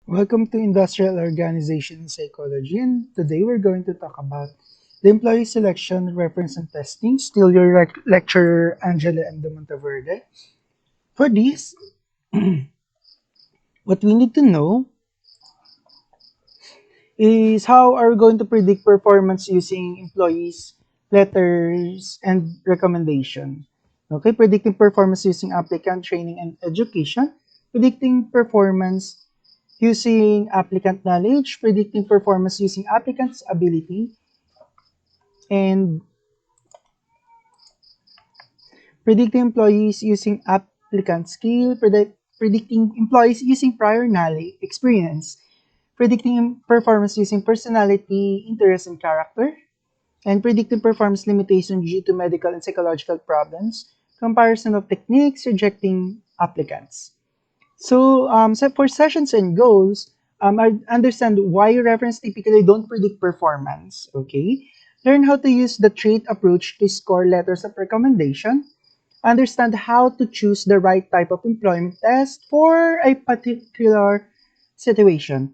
Welcome to Industrial Organization Psychology, and today we're going to talk about the employee selection, reference, and testing. Still your lecturer, Angela M. de Monteverde. For this, what we need to know is how are we going to predict performance using employees, letters, and recommendation. Okay, predicting performance using applicant training and education, predicting performance using applicant knowledge, predicting performance using applicant's ability, and predicting employees using applicant skill, predicting employees using prior knowledge, experience, predicting performance using personality, interest, and character, and predicting performance limitation due to medical and psychological problems, comparison of techniques, rejecting applicants. So for sessions and goals, I understand why reference typically don't predict performance. Okay, learn how to use the trait approach to score letters of recommendation. Understand how to choose the right type of employment test for a particular situation.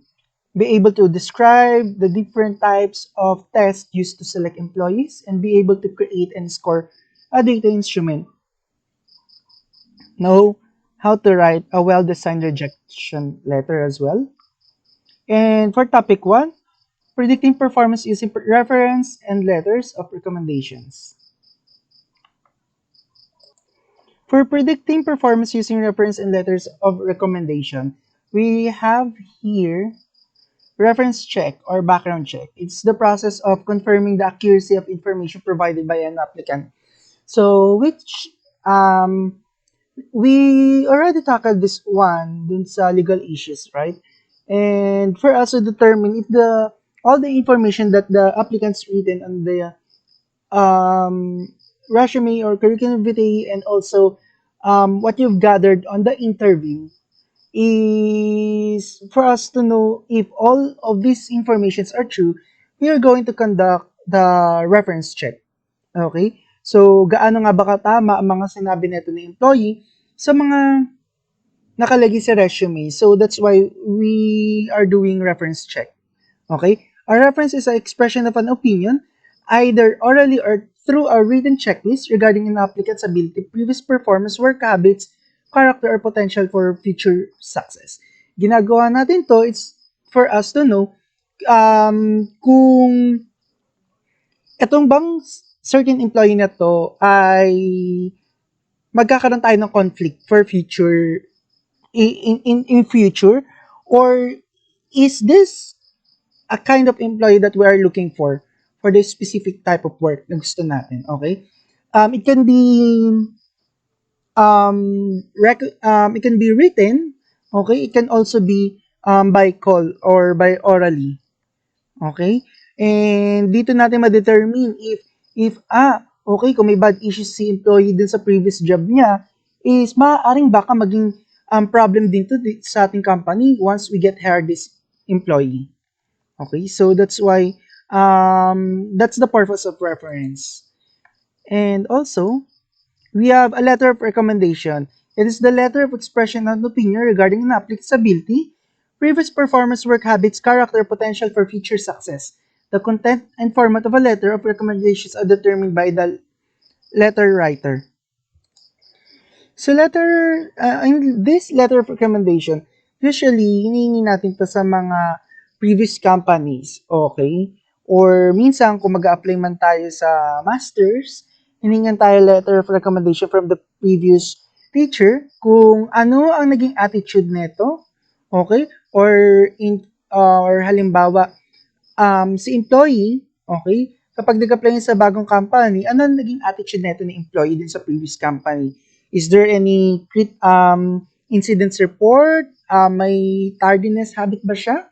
Be able to describe the different types of tests used to select employees and be able to create and score a data instrument. Know how to write a well-designed rejection letter as well. And for topic one, predicting performance using reference and letters of recommendations. For predicting performance using reference and letters of recommendation, we have here reference check or background check. It's the process of confirming the accuracy of information provided by an applicant. So, which we already tackled this one dun sa legal issues, right? And for us to determine if the all the information that the applicants written on the um, resume or curriculum vitae and also what you've gathered on the interview is for us to know if all of these informations are true, we are going to conduct the reference check. Okay? So, gaano nga ba katama ang mga sinabi nito ni employee sa mga nakalagay sa resume. So, that's why we are doing reference check. Okay? A reference is an expression of an opinion, either orally or through a written checklist regarding an applicant's ability, previous performance, work habits, character, or potential for future success. Ginagawa natin to, it's for us to know kung etong bang certain employee na to ay magkakaroon tayo ng conflict for future in future, or is this a kind of employee that we are looking for the specific type of work na gusto natin, okay? It can be it can be written, okay? It can also be by call or by orally, okay? And dito natin ma-determine if okay, kung may bad issues si employee din sa previous job niya, is maaaring baka maging problem din to sa ating company once we get hired this employee. Okay, so that's why that's the purpose of reference. And also, we have a letter of recommendation. It is the letter of expression and opinion regarding an applicant's ability, previous performance, work habits, character, potential for future success. The content and format of a letter of recommendations are determined by the letter writer. So in this letter of recommendation, usually, hinihingi natin to sa mga previous companies, okay? Or minsan, kung mag-apply man tayo sa masters, hiningan tayo letter of recommendation from the previous teacher kung ano ang naging attitude nito, okay? Or halimbawa, si employee, okay? Kapag nag-apply sa bagong company, ano ang naging attitude nito ni employee din sa previous company? Is there any incidents report? May tardiness habit ba siya?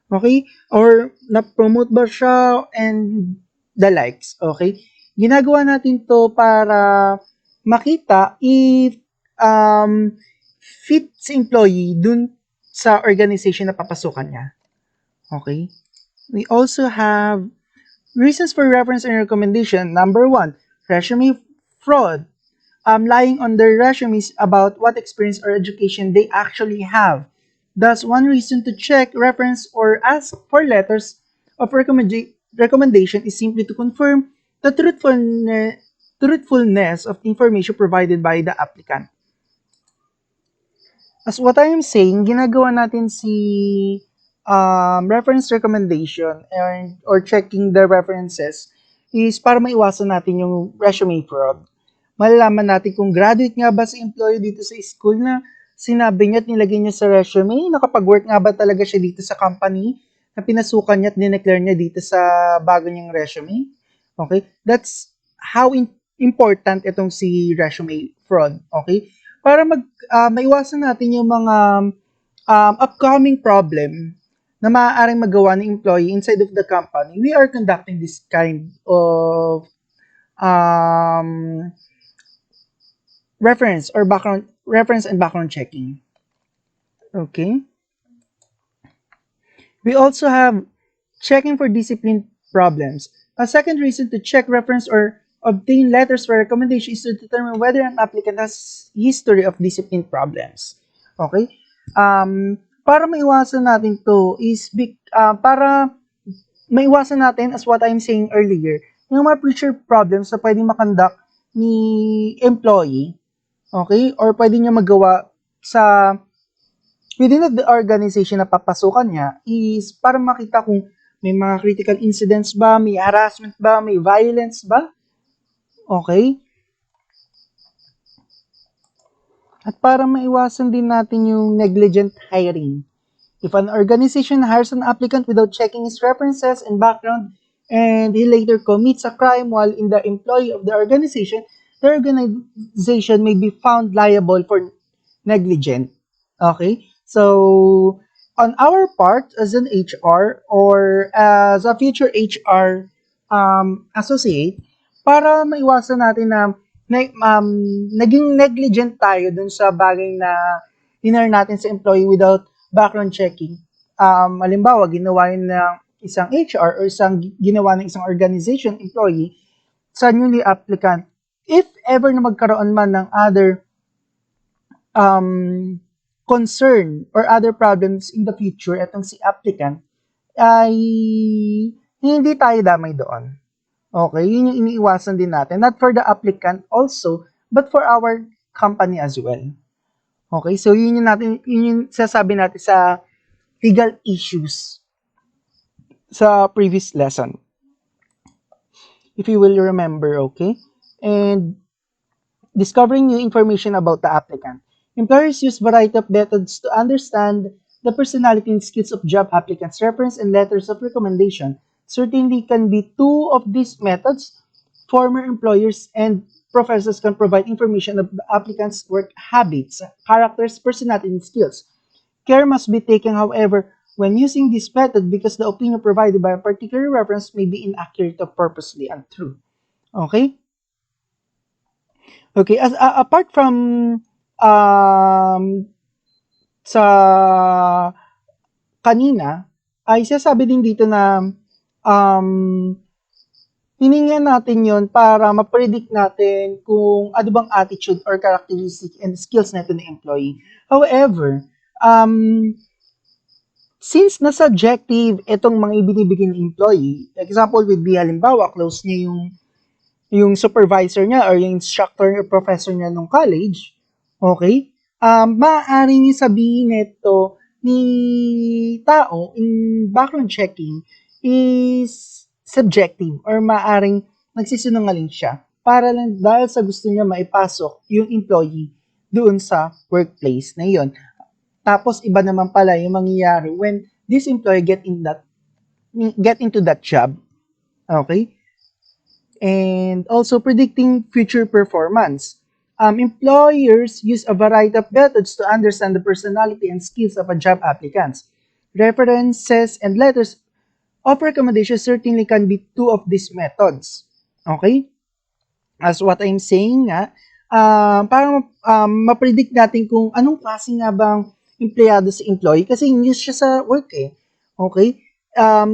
Okay? Or na-promote ba siya and the likes? Okay? Ginagawa natin to para makita if fit si employee dun sa organization na papasukan niya. Okay? We also have reasons for reference and recommendation. Number one, resume fraud. Lying on their resumes about what experience or education they actually have Thus, one reason to check, reference, or ask for letters of recommendation is simply to confirm the truthfulness of the information provided by the applicant. As what I am saying, ginagawa natin si reference recommendation or checking the references is para maiwasan natin yung resume fraud. Malalaman natin kung graduate nga ba si employee dito sa school na sinabi niya at nilagay niya sa resume, nakapag-work nga ba talaga siya dito sa company na pinasukan niya at dineclare niya dito sa bago niyang resume. Okay? That's how important itong si resume fraud. Okay? Para maiwasan natin yung mga upcoming problem na maaaring magawa ng employee inside of the company, we are conducting this kind of reference and background checking. Okay. We also have checking for discipline problems. A second reason to check reference or obtain letters for recommendation is to determine whether an applicant has history of discipline problems. Okay? Para maiwasan natin to is para maiwasan natin, as what I'm saying earlier, yung mga future problems na pwedeng makonduct ni employee, okay? Or pwede niya magawa sa within the organization na papasukan niya is para makita kung may mga critical incidents ba, may harassment ba, may violence ba. Okay? At para maiwasan din natin yung negligent hiring. If an organization hires an applicant without checking his references and background and he later commits a crime while in the employ of the organization may be found liable for negligent. Okay? So, on our part as an HR or as a future HR associate, para maiwasan natin na naging negligent tayo dun sa bagay na hiner natin sa employee without background checking. Halimbawa, ginawa yun ng isang HR or ginawa ng isang organization employee sa newly applicant. If ever na magkaroon man ng other concern or other problems in the future, etong si applicant, ay hindi tayo damay doon. Okay, yun yung iniiwasan din natin. Not for the applicant also, but for our company as well. Okay, so yun yung sasabi natin sa legal issues sa previous lesson. If you will remember, okay? And discovering new information about the applicant. Employers use variety of methods to understand the personality and skills of job applicants. Reference and letters of recommendation certainly can be two of these methods. Former employers and professors can provide information of the applicants' work habits, characters, personality, and skills. Care must be taken, however, when using this method because the opinion provided by a particular reference may be inaccurate or purposely untrue. Okay? Okay, apart from sa kanina, ay sasabi din dito na hiningan natin yon para ma-predict natin kung ano bang attitude or characteristic and skills natin ng employee. However, since na subjective itong mga ibinibigay ng employee, example would be halimbawa, close niya yung supervisor niya or yung instructor or professor niya nung college, okay? Maaaring sabihin nito ni tao in background checking is subjective or maaaring nagsisinungaling siya para lang dahil sa gusto niya maipasok yung employee doon sa workplace na yon. Tapos iba naman pala yung mangyayari when this employee get into that job. Okay? And also predicting future performance. Employers use a variety of methods to understand the personality and skills of a job applicant. References and letters of recommendation certainly can be two of these methods. Okay? As what I'm saying nga, para ma-predict natin kung anong klase nga bang empleyado sa employee kasi news siya sa work eh. Okay?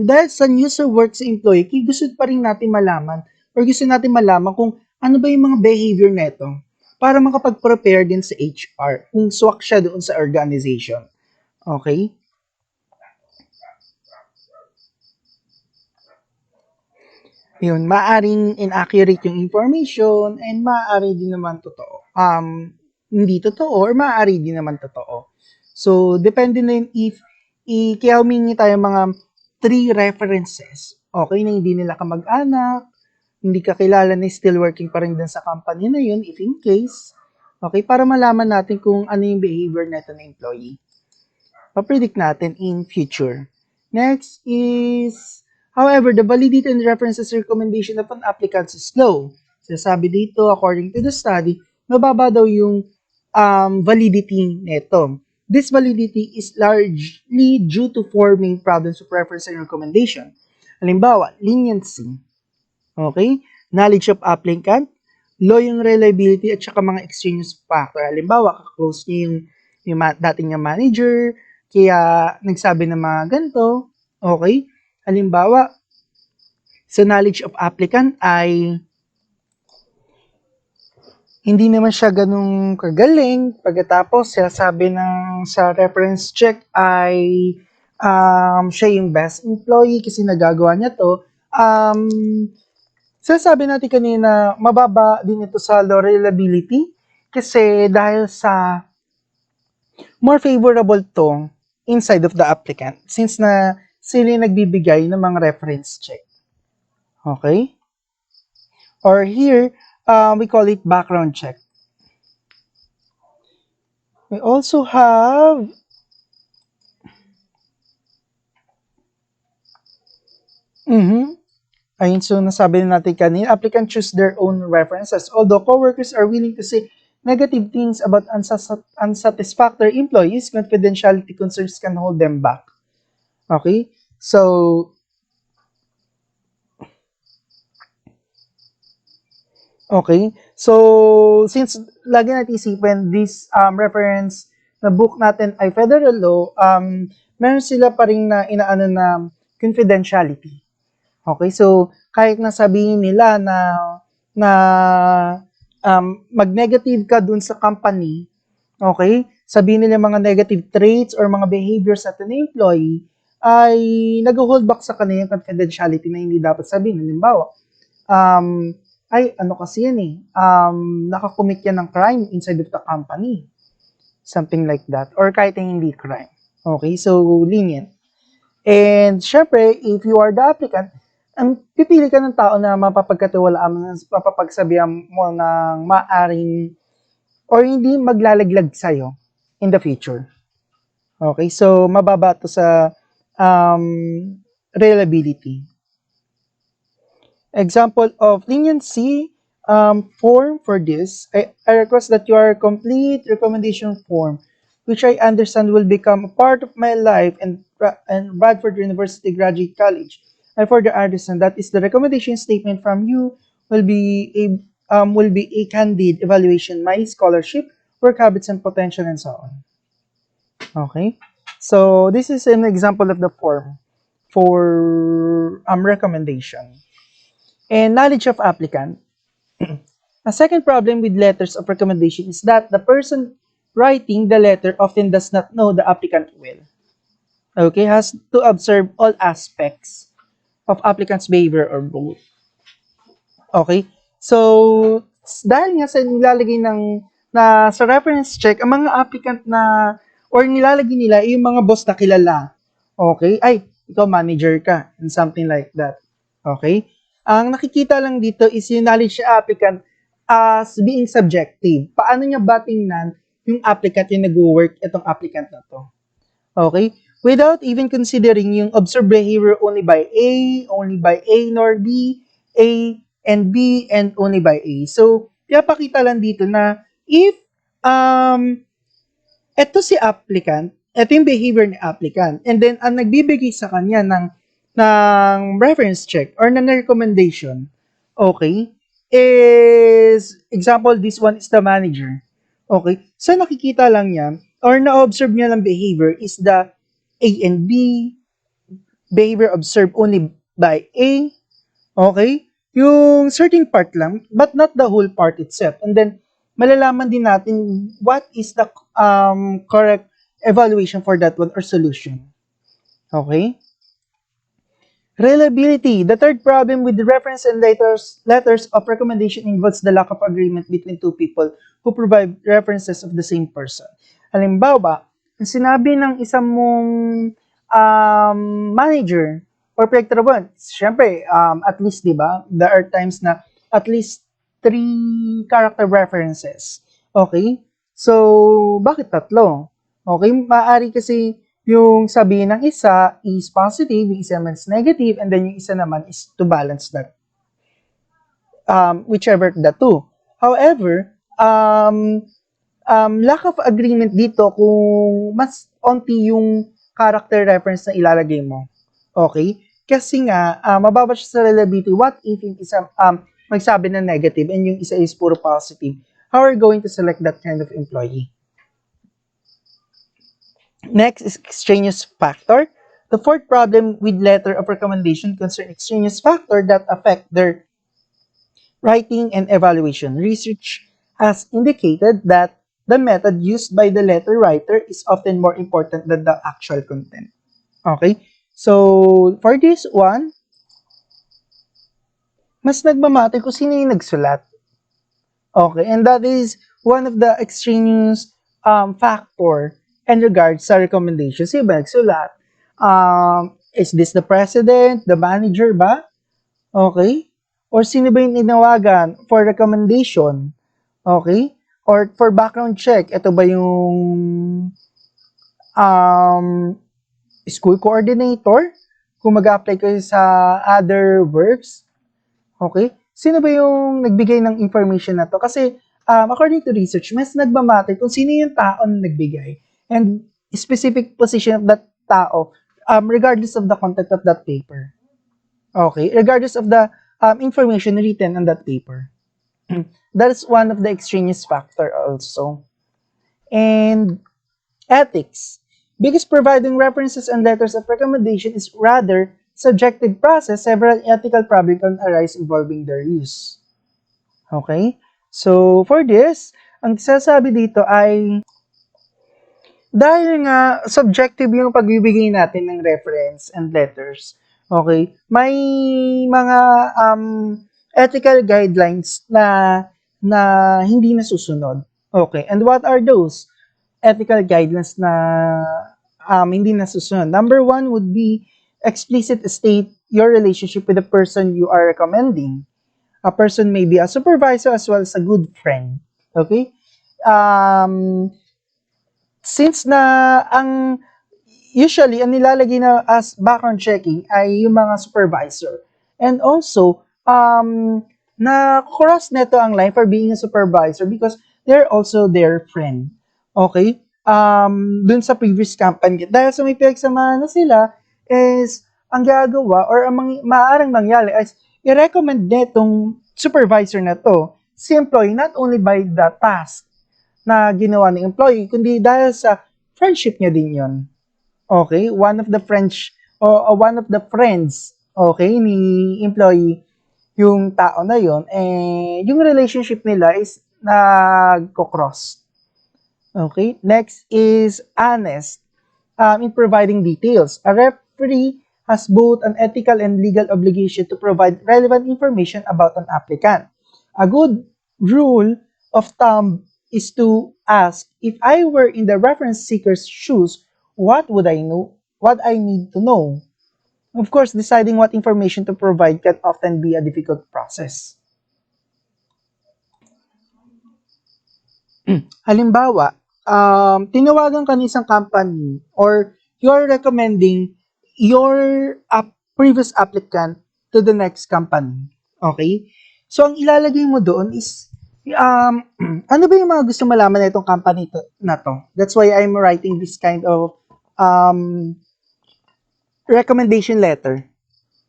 Dahil sa news sa work sa employee, gusto pa rin natin malaman or gusto natin malaman kung ano ba yung mga behavior neto para makapag-prepare din sa HR kung swak siya doon sa organization. Okay? Yun, maaring inaccurate yung information and maaari din naman totoo. Hindi totoo or maaari din naman totoo. So, depende na yun if kaya humingi tayo mga 3 references. Okay, na hindi nila kamag-anak, hindi ka kilala na still working pa rin dun sa company na yun, if in case. Okay, para malaman natin kung ano yung behavior neto na employee. Pa-predict natin in future. Next is, however, the validity and references recommendation of an applicant is low. Sasabi dito, according to the study, mababa daw yung validity neto. This validity is largely due to four main problems of reference and recommendation. Halimbawa, leniency, okay? Knowledge of applicant, low yung reliability at saka mga extraneous factor. Halimbawa, close niya yung dating niya manager, kaya nagsabi ng mga ganito, okay? Halimbawa, sa knowledge of applicant ay hindi naman siya ganung kagaling. Pagkatapos, sabi ng sa reference check ay siya yung best employee kasi nagagawa niya to. Sasabi natin kanina, mababa din ito sa low reliability kasi dahil sa more favorable to inside of the applicant since na sila yung nagbibigay ng mga reference check. Okay? Or here, we call it background check. We also have Ayun, so nasabi na natin kanina, applicant choose their own references. Although coworkers are willing to say negative things about unsatisfactory employees, confidentiality concerns can hold them back. Okay? So, okay. So, since lagi natin isipin, this reference na book natin ay federal law, meron sila pa rin na inaano na confidentiality. Okay, so kahit na sabihin nila na mag-negative ka dun sa company, okay, sabihin nila mga negative traits or mga behaviors at an employee, ay nag-hold back sa kanila yung confidentiality na hindi dapat sabihin. Halimbawa, ay ano kasi yan nakakommit yan ng crime inside of the company. Something like that. Or kahit hindi crime. Okay, so lenient. And syempre, if you are the applicant, pipili ka ng tao na mapapagkatiwalaan mo, mapapagsabihan mo ng maaring or hindi maglalaglag sa'yo in the future. Okay, so mababa to sa reliability. Example of leniency form for this, I request that your complete recommendation form, which I understand will become a part of my life and Bradford University Graduate College. I further understand that is the recommendation statement from you will be a candid evaluation, my scholarship, work habits and potential, and so on. Okay, so this is an example of the form for recommendation. And knowledge of applicant. A second problem with letters of recommendation is that the person writing the letter often does not know the applicant well. Okay, has to observe all aspects of applicant's behavior or both. Okay, so dahil nga sa nilalagay na sa reference check, ang mga applicant na or nilalagay nila yung mga boss na kilala. Okay, ay, ikaw manager ka and something like that. Okay, ang nakikita lang dito is yung knowledge sa applicant as being subjective. Paano niya ba tingnan yung applicant yung nag-work itong applicant na to? Okay? Without even considering yung observed behavior only by A nor B, A and B, and only by A. So, pinapakita lang dito na if eto si applicant, eto yung behavior ni applicant, and then ang nagbibigay sa kanya ng reference check or ng recommendation, okay, is, example, this one is the manager. Okay, so nakikita lang niya or na-observe niya lang behavior is the A and B, behavior observed only by A, okay, yung certain part lang, but not the whole part itself. And then, malalaman din natin what is the correct evaluation for that one or solution. Okay? Reliability. The third problem with the reference and letters of recommendation involves the lack of agreement between two people who provide references of the same person. Halimbawa, ang sinabi ng isang mong manager or pinagtrabahoan, syempre, at least, di ba, there are times na at least three character references. Okay? So, bakit tatlo? Okay? Maaari kasi yung sabihin ng isa is positive, yung isa naman is negative, and then yung isa naman is to balance that, whichever the two. However, lack of agreement dito kung mas onti yung character reference na ilalagay mo. Okay? Kasi nga, mababa siya sa reliability. What if yung isa magsabi na negative and yung isa is puro positive? How are you going to select that kind of employee? Next is extraneous factor. The fourth problem with letter of recommendation concerns extraneous factor that affect their writing and evaluation. Research has indicated that the method used by the letter writer is often more important than the actual content. Okay? So, for this one, mas nagmamatter kung sino yung nagsulat. Okay? And that is one of the extraneous factor in regards sa recommendation. Sino ba nagsulat? Is this the president, the manager ba? Okay? Or sino ba yung inawagan for recommendation? Okay? Or for background check, ito ba yung school coordinator? Kung mag-apply kayo sa other works? Okay? Sino ba yung nagbigay ng information na to? Kasi according to research, mas nagmamatter kung sino yung tao na nagbigay and specific position of that tao regardless of the content of that paper. Okay? Regardless of the information written on that paper. That is one of the extraneous factor also. And ethics. Because providing references and letters of recommendation is rather subjective process, several ethical problems can arise involving their use. Okay? So, for this, ang sasabi dito ay dahil nga subjective yung pagbibigay natin ng reference and letters, okay, may mga ethical guidelines na hindi nasusunod. Okay, and what are those ethical guidelines na hindi nasusunod? Number one would be explicit state your relationship with the person you are recommending. A person may be a supervisor as well as a good friend. Okay? Since na usually ang nilalagay na as background checking ay yung mga supervisor. And also, na cross neto ang line for being a supervisor because they're also their friend. Okay? Dun sa previous company. Dahil sa may pinagsamahan na sila is ang gagawa or ang maaaring mangyari is i-recommend netong supervisor na to si employee not only by the task na ginawa ng employee, kundi dahil sa friendship niya din yon. Okay? One of the friends, okay, ni employee, yung tao na yon, yung relationship nila is nagko-cross. Okay? Next is honest in providing details. A referee has both an ethical and legal obligation to provide relevant information about an applicant. A good rule of thumb is to ask, if I were in the reference seeker's shoes, what would I know? What I need to know? Of course, deciding what information to provide can often be a difficult process. Halimbawa, tinawagan ka ng isang company or you're recommending your previous applicant to the next company. Okay? So, ang ilalagay mo doon is ano ba yung mga gusto malaman na itong company na to? That's why I'm writing this kind of recommendation letter.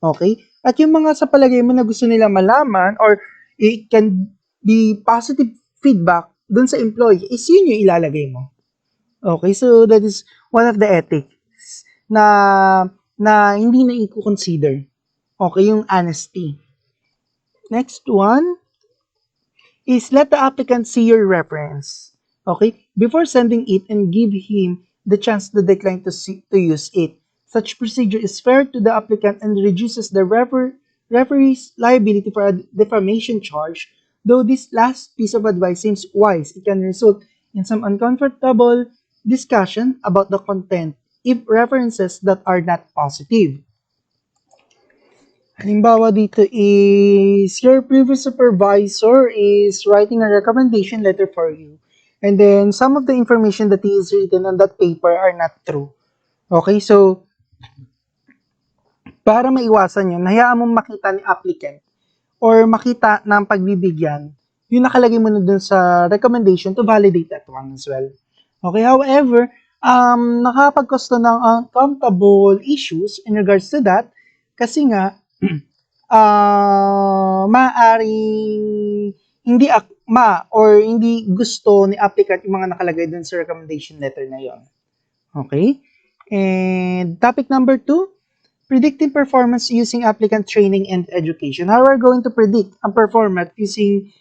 Okay? At yung mga sa palagay mo na gusto nila malaman or it can be positive feedback dun sa employee is yun yung ilalagay mo. Okay? So, that is one of the ethics na hindi na i-consider. Okay? Yung honesty. Next one is let the applicant see your reference. Okay? Before sending it and give him the chance to decline to use it. Such procedure is fair to the applicant and reduces the referee's liability for a defamation charge. Though this last piece of advice seems wise, it can result in some uncomfortable discussion about the content if references that are not positive. Halimbawa dito is your previous supervisor is writing a recommendation letter for you. And then some of the information that is written on that paper are not true. Okay, so para maiwasan yun, hayaan mong makita ni applicant or makita ng pagbibigyan, yung nakalagay mo na dun sa recommendation to validate that one as well. Okay, however, nakapag-cause to ng uncomfortable issues in regards to that kasi nga, maaring hindi akma or hindi gusto ni applicant yung mga nakalagay dun sa recommendation letter na yon. Okay? And topic number 2, predicting performance using applicant training and education. How are we going to predict ang performance using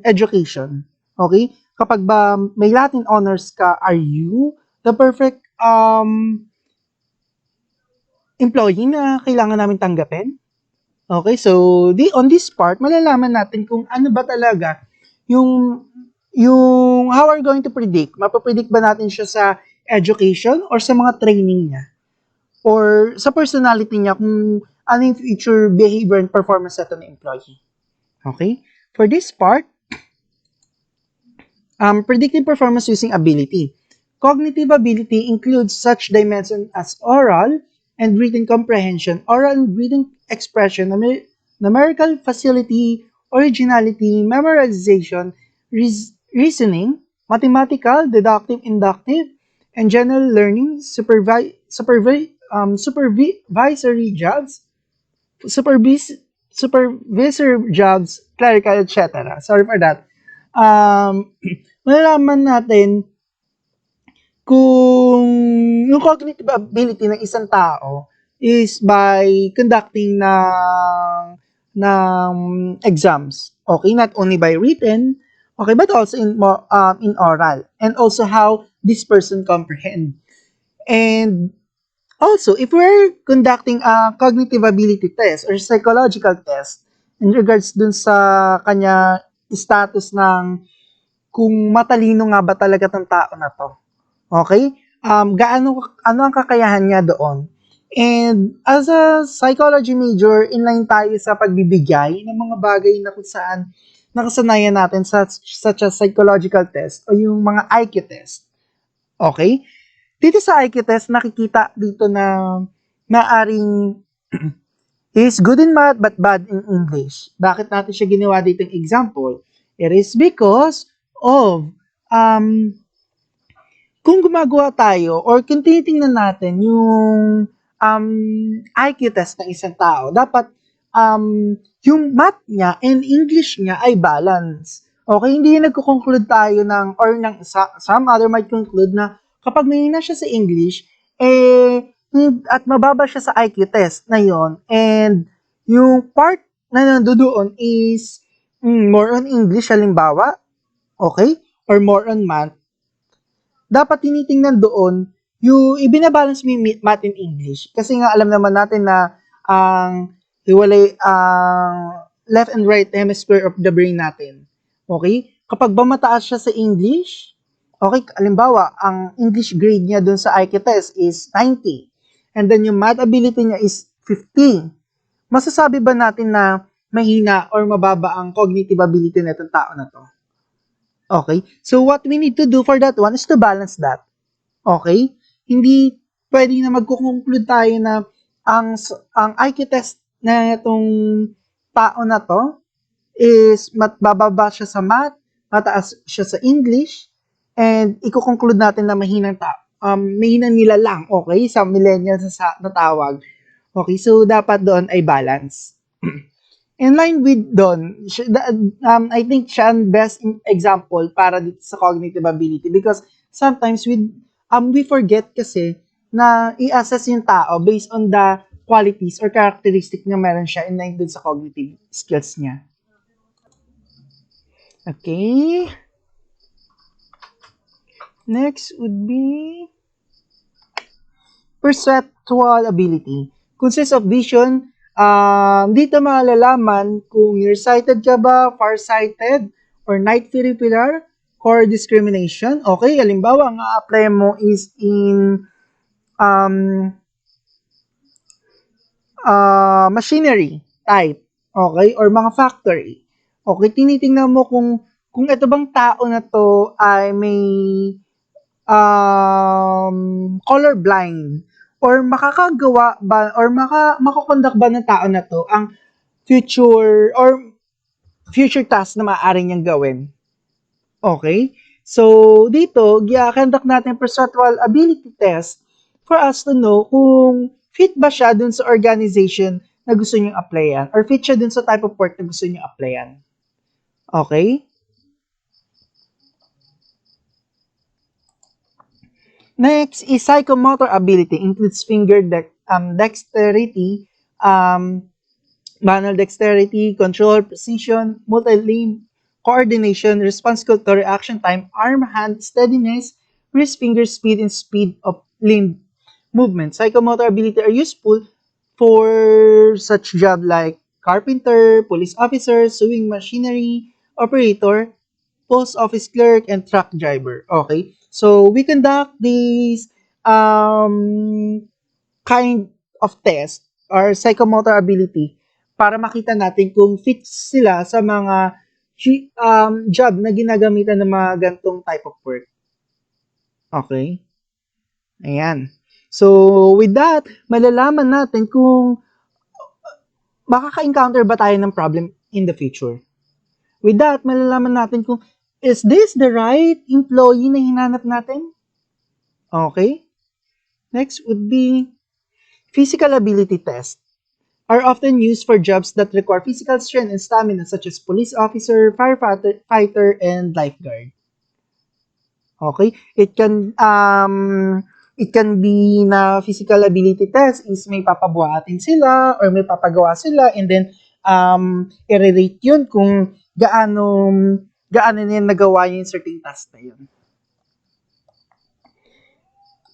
education? Okay? Kapag ba may Latin honors ka, are you the perfect employee na kailangan namin tanggapin? Okay, so on this part, malalaman natin kung ano ba talaga yung how are we going to predict? Mapapredict ba natin siya sa education or sa mga training niya? Or sa personality niya kung ano yung future behavior and performance natin ng employee? Okay? For this part, predicting performance using ability. Cognitive ability includes such dimensions as oral and written comprehension, oral and written expression, numerical facility, originality, memorization, reasoning, mathematical, deductive, inductive, and general learning, supervisory jobs, supervisor jobs, clerical, etc. Sorry for that. Malalaman natin kung yung cognitive ability ng isang tao is by conducting ng exams. Okay, not only by written, okay, but also in oral, and also how this person comprehend. And also, if we're conducting a cognitive ability test or psychological test in regards dun sa kanya status ng kung matalino nga ba talaga tong tao na to. Okay? Ano ang kakayahan niya doon? And as a psychology major, inline tayo sa pagbibigay ng mga bagay na kung saan nakasanayan natin such as psychological test o yung mga IQ test. Okay? Dito sa IQ test, nakikita dito na maaring is good in math but bad in English. Bakit natin siya ginawa dito yung example? It is because of kung gumagawa tayo or kung tinitingnan natin yung IQ test ng isang tao, dapat yung math niya and English niya ay balance. Okay, hindi yung nagko-conclude tayo some other might conclude na kapag may na siya sa English, at mababa siya sa IQ test na yon, and yung part na nandoon is more on English, halimbawa, okay, or more on math, dapat tinitingnan doon yung ibinabalance mo yung math and English. Kasi nga alam naman natin na ang hiwalay ang left and right hemisphere of the brain natin. Okay? Kapag ba mataas siya sa English, okay, halimbawa, ang English grade niya doon sa IQ test is 90. And then yung math ability niya is 50. Masasabi ba natin na mahina or mababa ang cognitive ability na itong tao na to? Okay? So, what we need to do for that one is to balance that. Okay? Hindi pwede na magko-conclude tayo na ang IQ test na itong tao na to is bababa siya sa math, mataas siya sa English, and i-conclude natin na mahinang nila lang, okay? Sa millennials na tawag. Okay, so dapat doon ay balance. In line with Don, I think siya ang best example para dito sa cognitive ability because sometimes we forget kasi na i-assess yung tao based on the qualities or characteristic na meron siya in line dun sa cognitive skills niya. Okay. Next would be Perceptual ability consists of vision. Dito malalaman kung nearsighted ka ba, farsighted, or night peripheral, core discrimination. Okay, halimbawa, ang a-apply mo is in um, machinery type, okay, or mga factory. Okay, tinitingnan mo kung ito bang tao na to ay may color blind or makakagawa ba or makakonduct ba ng tao na to ang future task na maaari niyang gawin. Okay? So, dito, conduct natin perceptual ability test for us to know kung fit ba siya dun sa organization na gusto niyong applyan or fit siya dun sa type of work na gusto niyong applyan. Okay? Next is psychomotor ability, includes finger dexterity, manual dexterity, control, precision, multi-limb, coordination, responsible to reaction time, arm, hand, steadiness, wrist, finger speed, and speed of limb movement. Psychomotor ability are useful for such job like carpenter, police officer, sewing machinery, operator, post office clerk, and truck driver. Okay? So, we conduct these kind of test or psychomotor ability para makita natin kung fit sila sa mga job na ginagamitan ng mga gantong type of work. Okay? Ayan. So, with that, malalaman natin kung makaka-encounter ba tayo ng problem in the future. With that, malalaman natin kung is this the right employee na hinanap natin? Okay? Next would be physical ability test. Are often used for jobs that require physical strength and stamina such as police officer, fighter, and lifeguard. Okay? It can be na physical ability test is may papabuhatin sila or may papagawa sila and then i-rate yun kung gaano niya nagawa yung certain task na yun.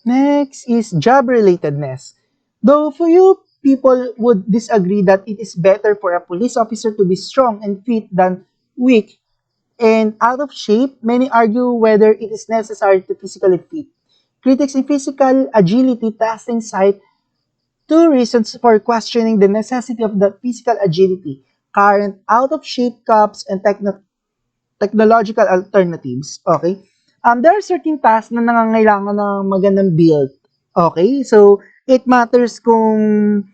Next is job relatedness. Though few people would disagree that it is better for a police officer to be strong and fit than weak and out of shape, many argue whether it is necessary to physically fit. Critics in physical agility testing cite two reasons for questioning the necessity of the physical agility: current out-of-shape cops and technological alternatives. Okay? There are certain tasks na nangangailangan ng magandang build. Okay? So, it matters kung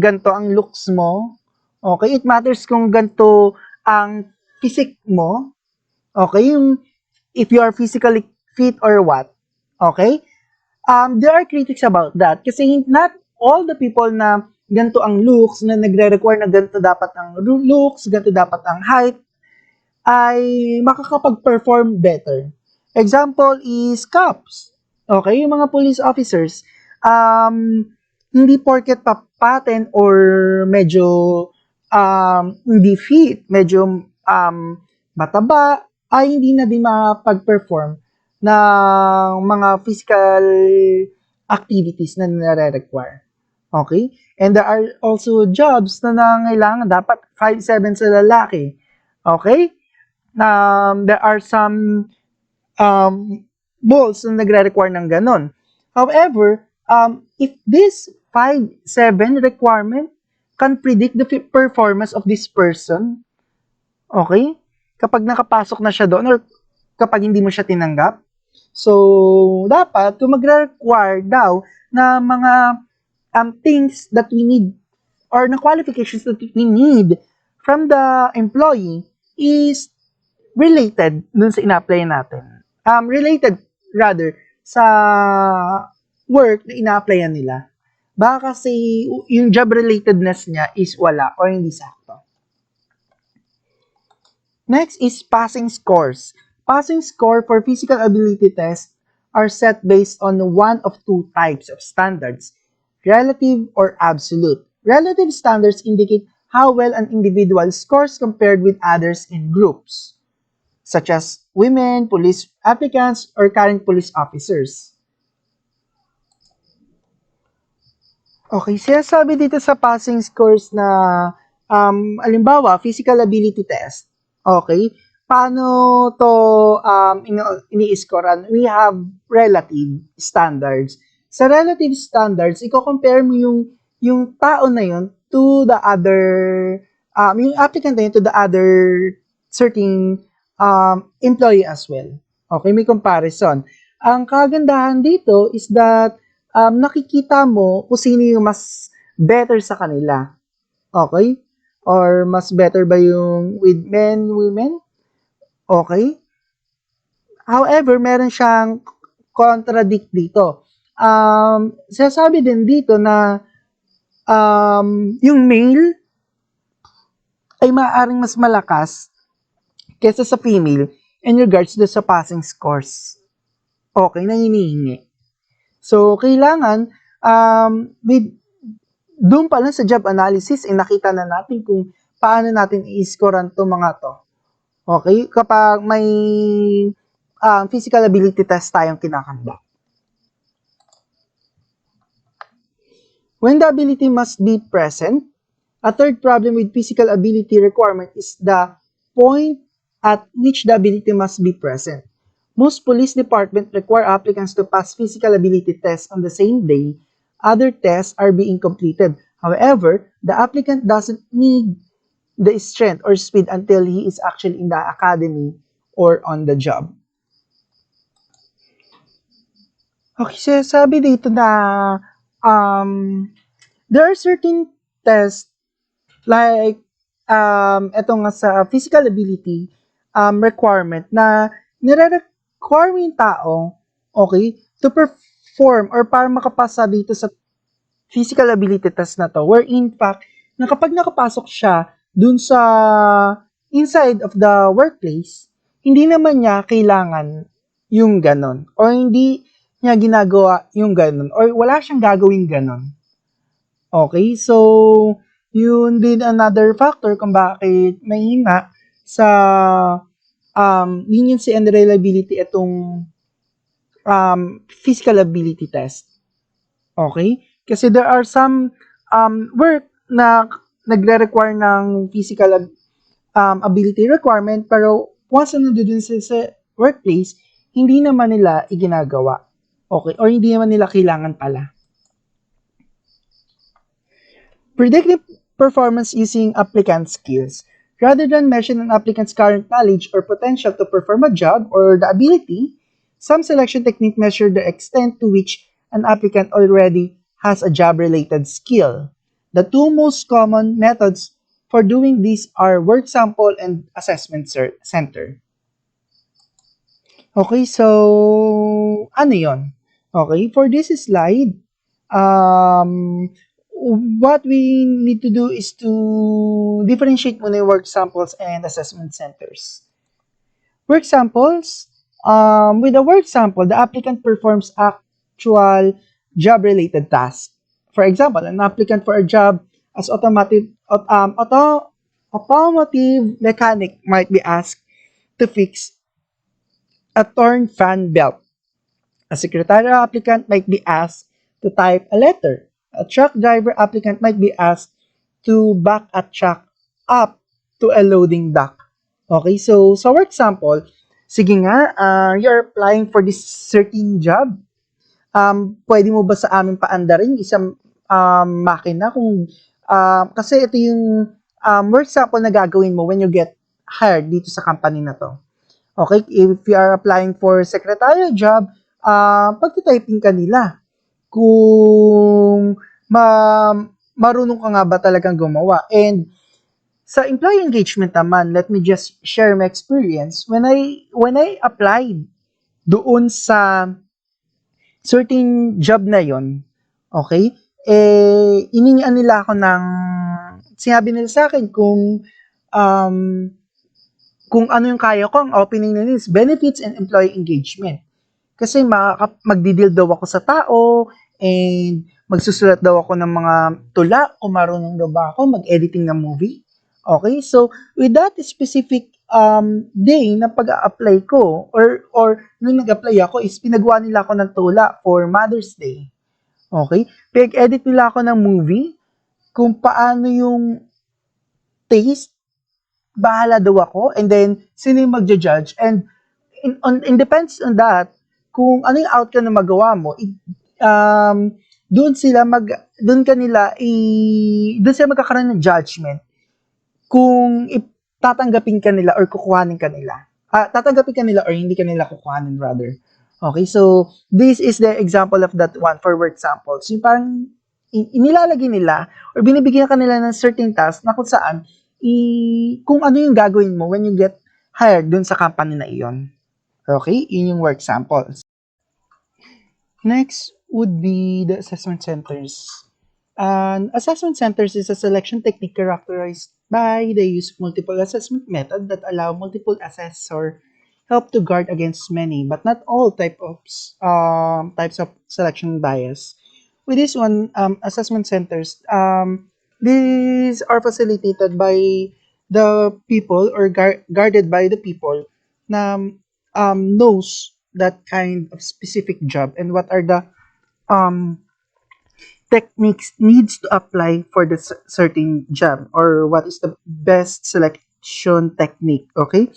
ganito ang looks mo. Okay? It matters kung ganito ang physique mo. Okay? If you are physically fit or what. Okay? There are critics about that kasi not all the people na ganito ang looks, na nagre-require na ganito dapat ang looks, ganito dapat ang height, ay makakapag-perform better. Example is cops. Okay, yung mga police officers, hindi porket papaten or medyo hindi fit, medyo mataba, ay hindi na din makapag-perform ng mga physical activities na nare-require. Okay? And there are also jobs na nangailangan dapat 5'7" sa lalaki. Okay? There are some balls na nagre-require ng ganon. However, if this 5'7" requirement can predict the performance of this person, okay? Kapag nakapasok na siya doon or kapag hindi mo siya tinanggap, so dapat kung magre-require daw na mga things that we need or na qualifications that we need from the employee is related dun sa ina-apply natin. Related rather sa work na ina-applyan nila. Baka kasi yung job relatedness niya is wala or hindi sakto. Next is passing scores. Passing score for physical ability tests are set based on one of two types of standards, relative or absolute. Relative standards indicate how well an individual scores compared with others in groups, such as women, police applicants, or current police officers. Okay, sinasabi dito sa passing scores na, alimbawa, physical ability test. Okay, paano to ini-scorean? We have relative standards. Sa relative standards, i-compare mo yung tao na yun to the other, yung applicant na yun to the other certain employee as well. Okay, may comparison. Ang kagandahan dito is that nakikita mo kung sino yung mas better sa kanila. Okay? Or mas better ba yung with men, women? Okay? However, meron siyang contradict dito. Sinasabi din dito na yung male ay maaaring mas malakas kesa sa female in regards to sa passing scores. Okay, na hinihingi. So, kailangan with doon pa lang sa job analysis, nakita na natin kung paano natin i-scorean itong mga to. Okay? Kapag may physical ability test tayong kinakanda. When the ability must be present, a third problem with physical ability requirement is the point at which the ability must be present. Most police departments require applicants to pass physical ability tests on the same day other tests are being completed. However, the applicant doesn't need the strength or speed until he is actually in the academy or on the job. Okay, so sabi dito na there are certain tests like ito nga sa physical ability requirement na nire-require yung tao, okay, to perform or para makapasa dito sa physical ability test na to, where in fact, na kapag nakapasok siya dun sa inside of the workplace, hindi naman niya kailangan yung ganon. Or hindi niya ginagawa yung ganon. Or wala siyang gagawing ganon. Okay, so yun din another factor kung bakit mahina sa leniency and reliability itong physical ability test. Okay? Kasi there are some work na nagre-require ng physical ability requirement pero once na nandun sa workplace, hindi naman nila iginagawa. Okay? Or hindi naman nila kailangan pala. Predictive performance using applicant skills. Rather than measure an applicant's current knowledge or potential to perform a job or the ability, some selection techniques measure the extent to which an applicant already has a job-related skill. The two most common methods for doing this are work sample and assessment center. Okay, so ano yon? Okay, for this slide, what we need to do is to differentiate muna yung work samples and assessment centers. Work samples, with a work sample, the applicant performs actual job-related tasks. For example, an applicant for a job as automotive mechanic might be asked to fix a torn fan belt. A secretarial applicant might be asked to type a letter. A truck driver applicant might be asked to back a truck up to a loading dock. Okay, so sa work sample, sige nga, you're applying for this certain job. Pwede mo ba sa amin paandarin isang makina kung kasi ito yung work sample na gagawin mo when you get hired dito sa company na to. Okay, if you are applying for secretarial job, pagtityping ka nila. Kung marunong ka nga ba talagang gumawa. And sa employee engagement naman, let me just share my experience. When I applied doon sa certain job na yon, okay, iningian nila ako ng, sinabi nila sa akin kung ano yung kaya ko, ang opening nila is benefits and employee engagement. Kasi magdideal daw ako sa tao, and magsusulat daw ako ng mga tula, kung marunong daw ba ako mag-editing ng movie. Okay, so with that specific day na pag-a-apply ko, or nung nag-apply ako, is pinagawa nila ako ng tula for Mother's Day. Okay? Pag-edit nila ako ng movie, kung paano yung taste, bahala daw ako, and then sino yung magja-judge, and depends on that, kung ano yung outcome na magawa mo, um, doon sila doon kanila, doon sila magkakaroon ng judgment kung tatanggapin ka nila or kukuhanin ka nila. Tatanggapin ka nila or hindi ka nila kukuhanin rather. Okay, so this is the example of that one for work samples. Yung parang inilalagay nila or binibigyan ka nila ng certain task na kung saan kung ano yung gagawin mo when you get hired dun sa company na iyon. Okay, yun yung work samples. Next would be the assessment centers. An assessment centers is a selection technique characterized by the use of multiple assessment method that allow multiple assessor help to guard against many, but not all types of selection bias. With this one, assessment centers, these are facilitated by the people or guarded by the people na knows that kind of specific job and what are the um, techniques needs to apply for the certain job or what is the best selection technique, okay?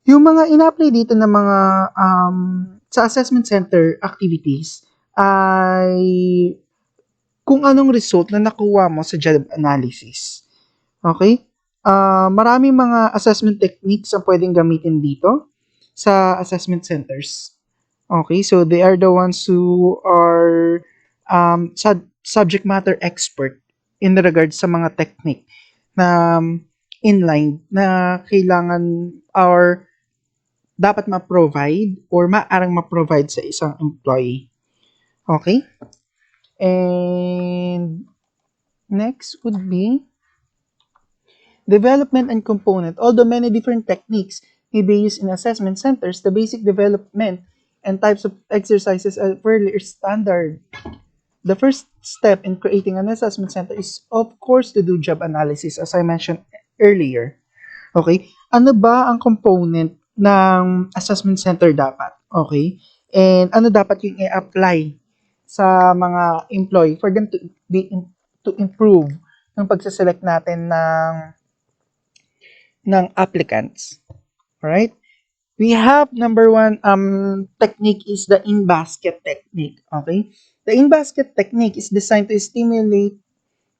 Yung mga ina-apply dito ng mga sa assessment center activities ay kung anong result na nakuha mo sa job analysis. Okay? Maraming mga assessment techniques ang pwedeng gamitin dito sa assessment centers. Okay, so they are the ones who are subject matter expert in regards sa mga technique na inline na kailangan or dapat ma-provide or maarang ma-provide sa isang employee. Okay? And next would be development and component. Although many different techniques may be used in assessment centers, the basic development and types of exercises are fairly standard. The first step in creating an assessment center is, of course, to do job analysis, as I mentioned earlier. Okay? Ano ba ang component ng assessment center dapat? Okay? And ano dapat yung i-apply sa mga employee for them to improve ng pagsaselect natin ng applicants. Alright? We have number one technique is the in-basket technique. Okay? The in-basket technique is designed to stimulate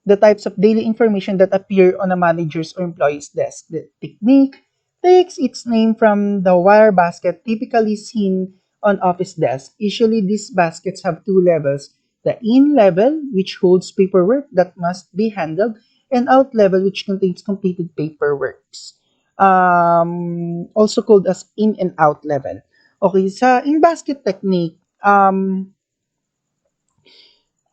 the types of daily information that appear on a manager's or employee's desk. The technique takes its name from the wire basket typically seen on office desks. Usually, these baskets have two levels. The in level, which holds paperwork that must be handled, and out level, which contains completed paperworks. Also called as in and out level. Okay, sa in-basket technique,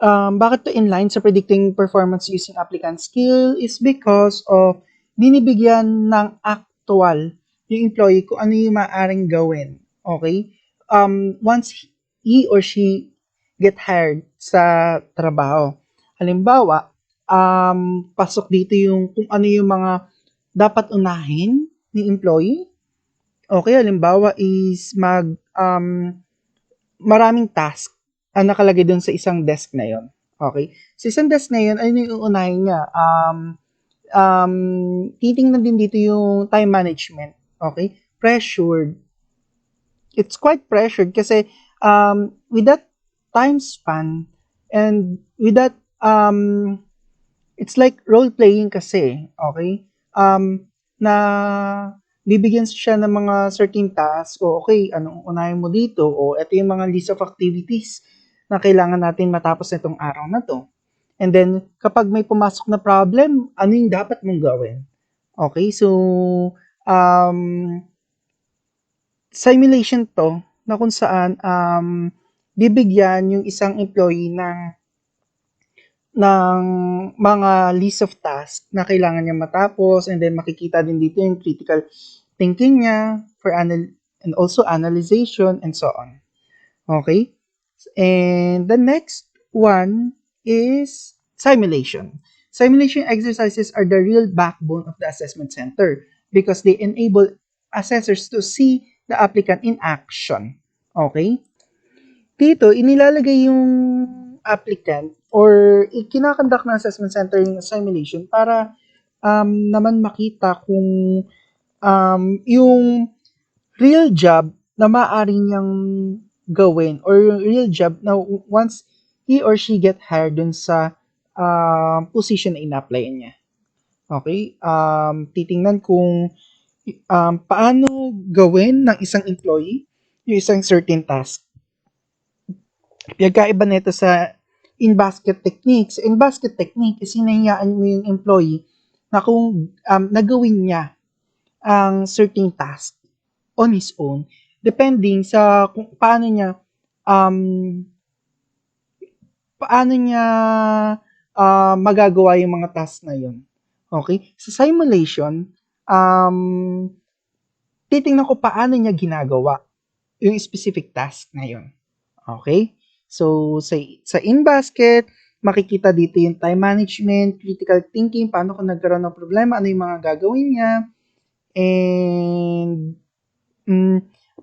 bakit to inline sa predicting performance using applicant skill is because of binibigyan ng actual yung employee kung ano yung maaaring gawin. Okay? Once he or she get hired sa trabaho. Halimbawa, pasok dito yung kung ano yung mga dapat unahin ni employee. Okay, halimbawa is maraming task ang nakalagay dun sa isang desk na yon. Okay? Sa isang desk na yon, ano yung uunahin niya? Titingnan din dito yung time management. Okay? Pressured. It's quite pressured kasi with that time span and with that it's like role playing kasi, okay? Na bibigyan siya ng mga certain tasks, o okay, anong unahin mo dito, o ito yung mga list of activities na kailangan natin matapos nitong araw na to. And then, kapag may pumasok na problem, ano yung dapat mong gawin? Okay, so, simulation to, na kung saan, bibigyan yung isang employee ng mga list of tasks na kailangan niya matapos, and then makikita din dito yung critical thinking niya and also analyzation and so on. Okay? And the next one is simulation. Simulation exercises are the real backbone of the assessment center because they enable assessors to see the applicant in action. Okay? dito inilalagay yung applicant or kinakandak ng assessment center yung simulation para naman makita kung yung real job na maaari niyang gawin or yung real job na once he or she get hired dun sa position na ina-apply niya. Okay? Titingnan kung paano gawin ng isang employee yung isang certain task. Pagkaiba nito sa in-basket techniques. In-basket technique is hinahayaan mo yung employee na kung nagawin niya ang certain task on his own, depending sa kung um, paano niya magagawa yung mga task na yun. Okay? Sa simulation, titingnan ko paano niya ginagawa yung specific task na yun. Okay? So, sa in-basket, makikita dito yung time management, critical thinking, paano kung nagkaroon ng problema, ano yung mga gagawin niya, and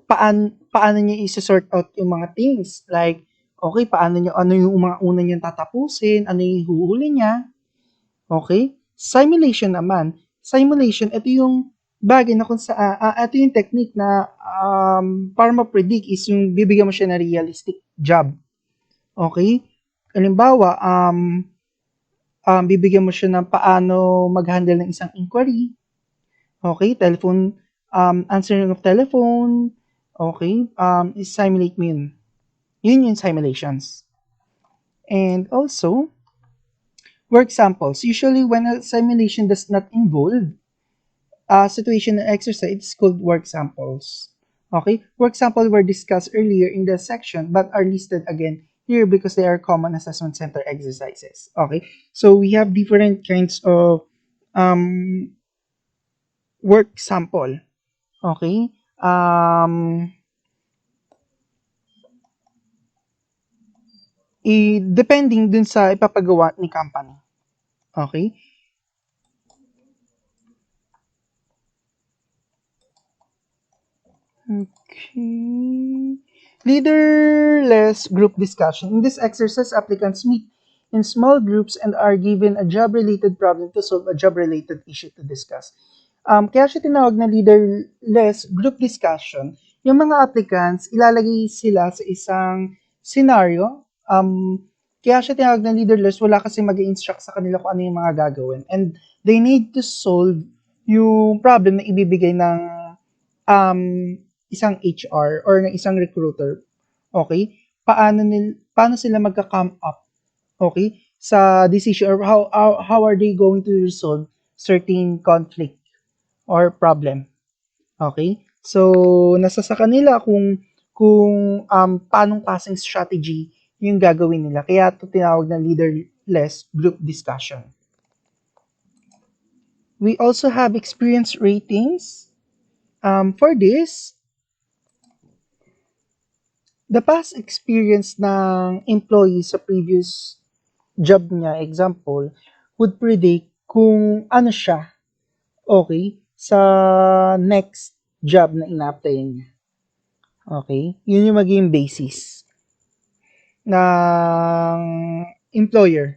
paano niya i-sort out yung mga things. Like, okay, ano yung mga una niyang tatapusin, ano yung huhuli niya. Okay? Simulation, ito yung bagay na kung ito yung technique na para ma-predict is yung bibigyan mo siya ng realistic job. Okay? Halimbawa, bibigyan mo siya ng paano mag-handle ng isang inquiry. Okay? Answering of telephone. Okay? Simulate mo yun. Yun yung simulations. And also, work samples. Usually, when a simulation does not involve situation and exercise, it's called work samples. Okay? Work samples were discussed earlier in the section but are listed again here because they are common assessment center exercises. Okay? So, we have different kinds of work sample. Okay? Depending dun sa ipapagawa ni company. Okay? Okay. Leaderless group discussion. In this exercise, applicants meet in small groups and are given a job-related problem to solve a job-related issue to discuss. Kaya siya tinawag na leaderless group discussion. Yung mga applicants, ilalagay sila sa isang scenario. Kaya siya tinawag na leaderless, wala kasi mag-instruct sa kanila kung ano yung mga gagawin. And they need to solve yung problem na ibibigay ng isang HR or ng isang recruiter. Okay? Paano sila magka-come up, okay, sa decision or how are they going to resolve certain conflict or problem. Okay? So, nasa sa kanila kung paanong klaseng strategy yung gagawin nila. Kaya ito tinawag na leaderless group discussion. We also have experience ratings. For this, the past experience ng employee sa previous job niya, example, would predict kung ano siya, okay, sa next job na ina-apply niya. Okay? Yun yung magiging basis ng employer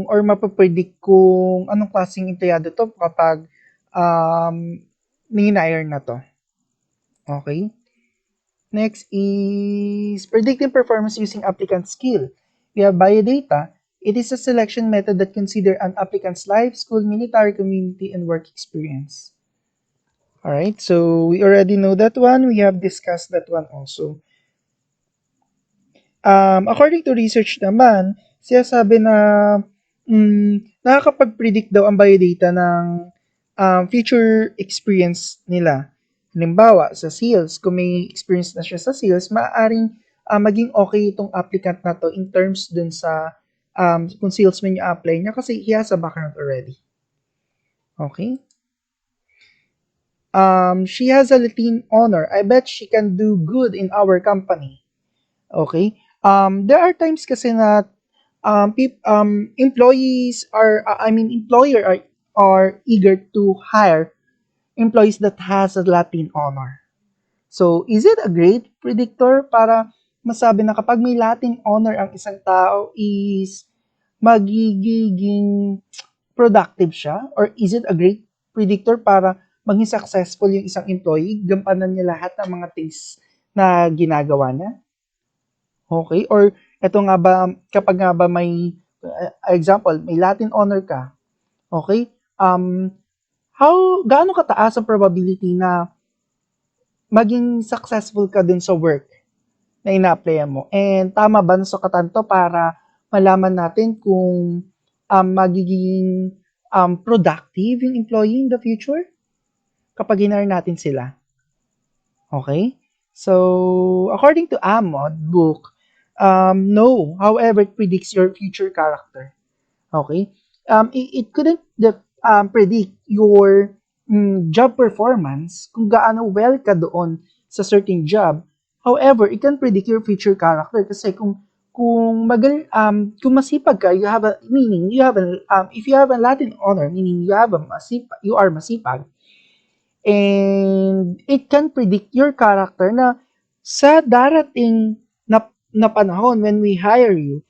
or mapapredict kung anong klaseng empleyado to kapag ni-hire na to. Okay? Next is predicting performance using applicant skill. We have biodata. It is a selection method that considers an applicant's life, school, military, community, and work experience. Alright, so we already know that one. We have discussed that one also. According to research naman, siya sabi na nakakapag-predict daw ang biodata ng future experience nila. Halimbawa, sa sales, kung may experience na siya sa sales, maaaring maging okay itong applicant na to in terms dun sa kung salesman yung apply niya kasi he has a background already. Okay? She has a Latin honor. I bet she can do good in our company. Okay? There are times kasi na employees employer are eager to hire employees that has a Latin honor. So, is it a great predictor para masabi na kapag may Latin honor ang isang tao is magiging productive siya? Or is it a great predictor para maging successful yung isang employee? Gampanan niya lahat ng mga things na ginagawa niya? Okay? Or eto nga ba, kapag nga ba may, example, may Latin honor ka, okay? Gaano kataas ang probability na maging successful ka dun sa work na ina-applyan mo? And tama ba sa katanto para malaman natin kung magiging productive yung employee in the future kapag hinar natin sila? Okay? So, according to Amod book, no. However, it predicts your future character. Okay? It couldn't predict your job performance kung gaano well ka doon sa certain job. However, it can predict your future character kasi kung masipag ka, if you have a Latin honor, meaning you are masipag, and it can predict your character na sa darating na panahon when we hire you,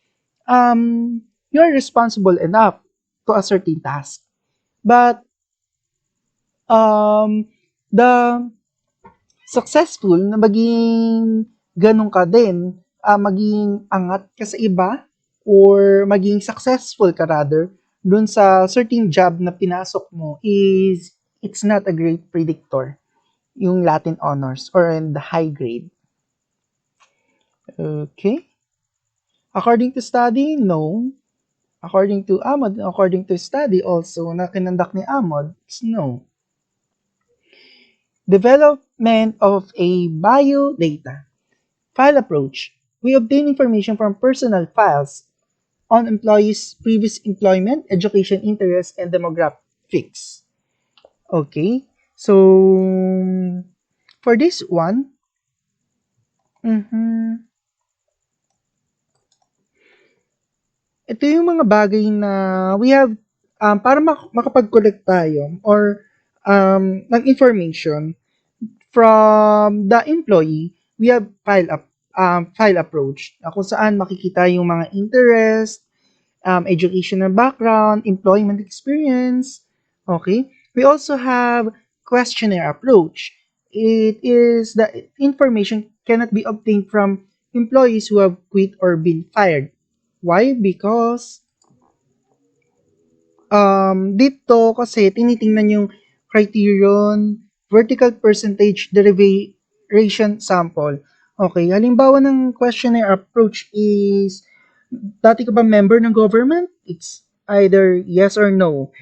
you're responsible enough to a certain task. But the successful na maging ganun ka din, maging angat ka sa iba, or maging successful ka rather, dun sa certain job na pinasok mo it's not a great predictor, yung Latin honors or in the high grade. Okay? According to study, no. According to Amod, according to study also na kinandak ni Amod, it's no. Development of a biodata. File approach. We obtain information from personal files on employees' previous employment, education, interests, and demographics. Okay? So, for this one, ito yung mga bagay na we have, para makapag-collect tayo or ng information from the employee, we have file approach kung saan makikita yung mga interest, educational background, employment experience. Okay? We also have questionnaire approach. It is the information cannot be obtained from employees who have quit or been fired. Why? Because dito kasi tinitingnan yung criterion, vertical percentage derivation sample. Okay, halimbawa ng questionnaire approach is, dati ka ba member ng government? It's either yes or no.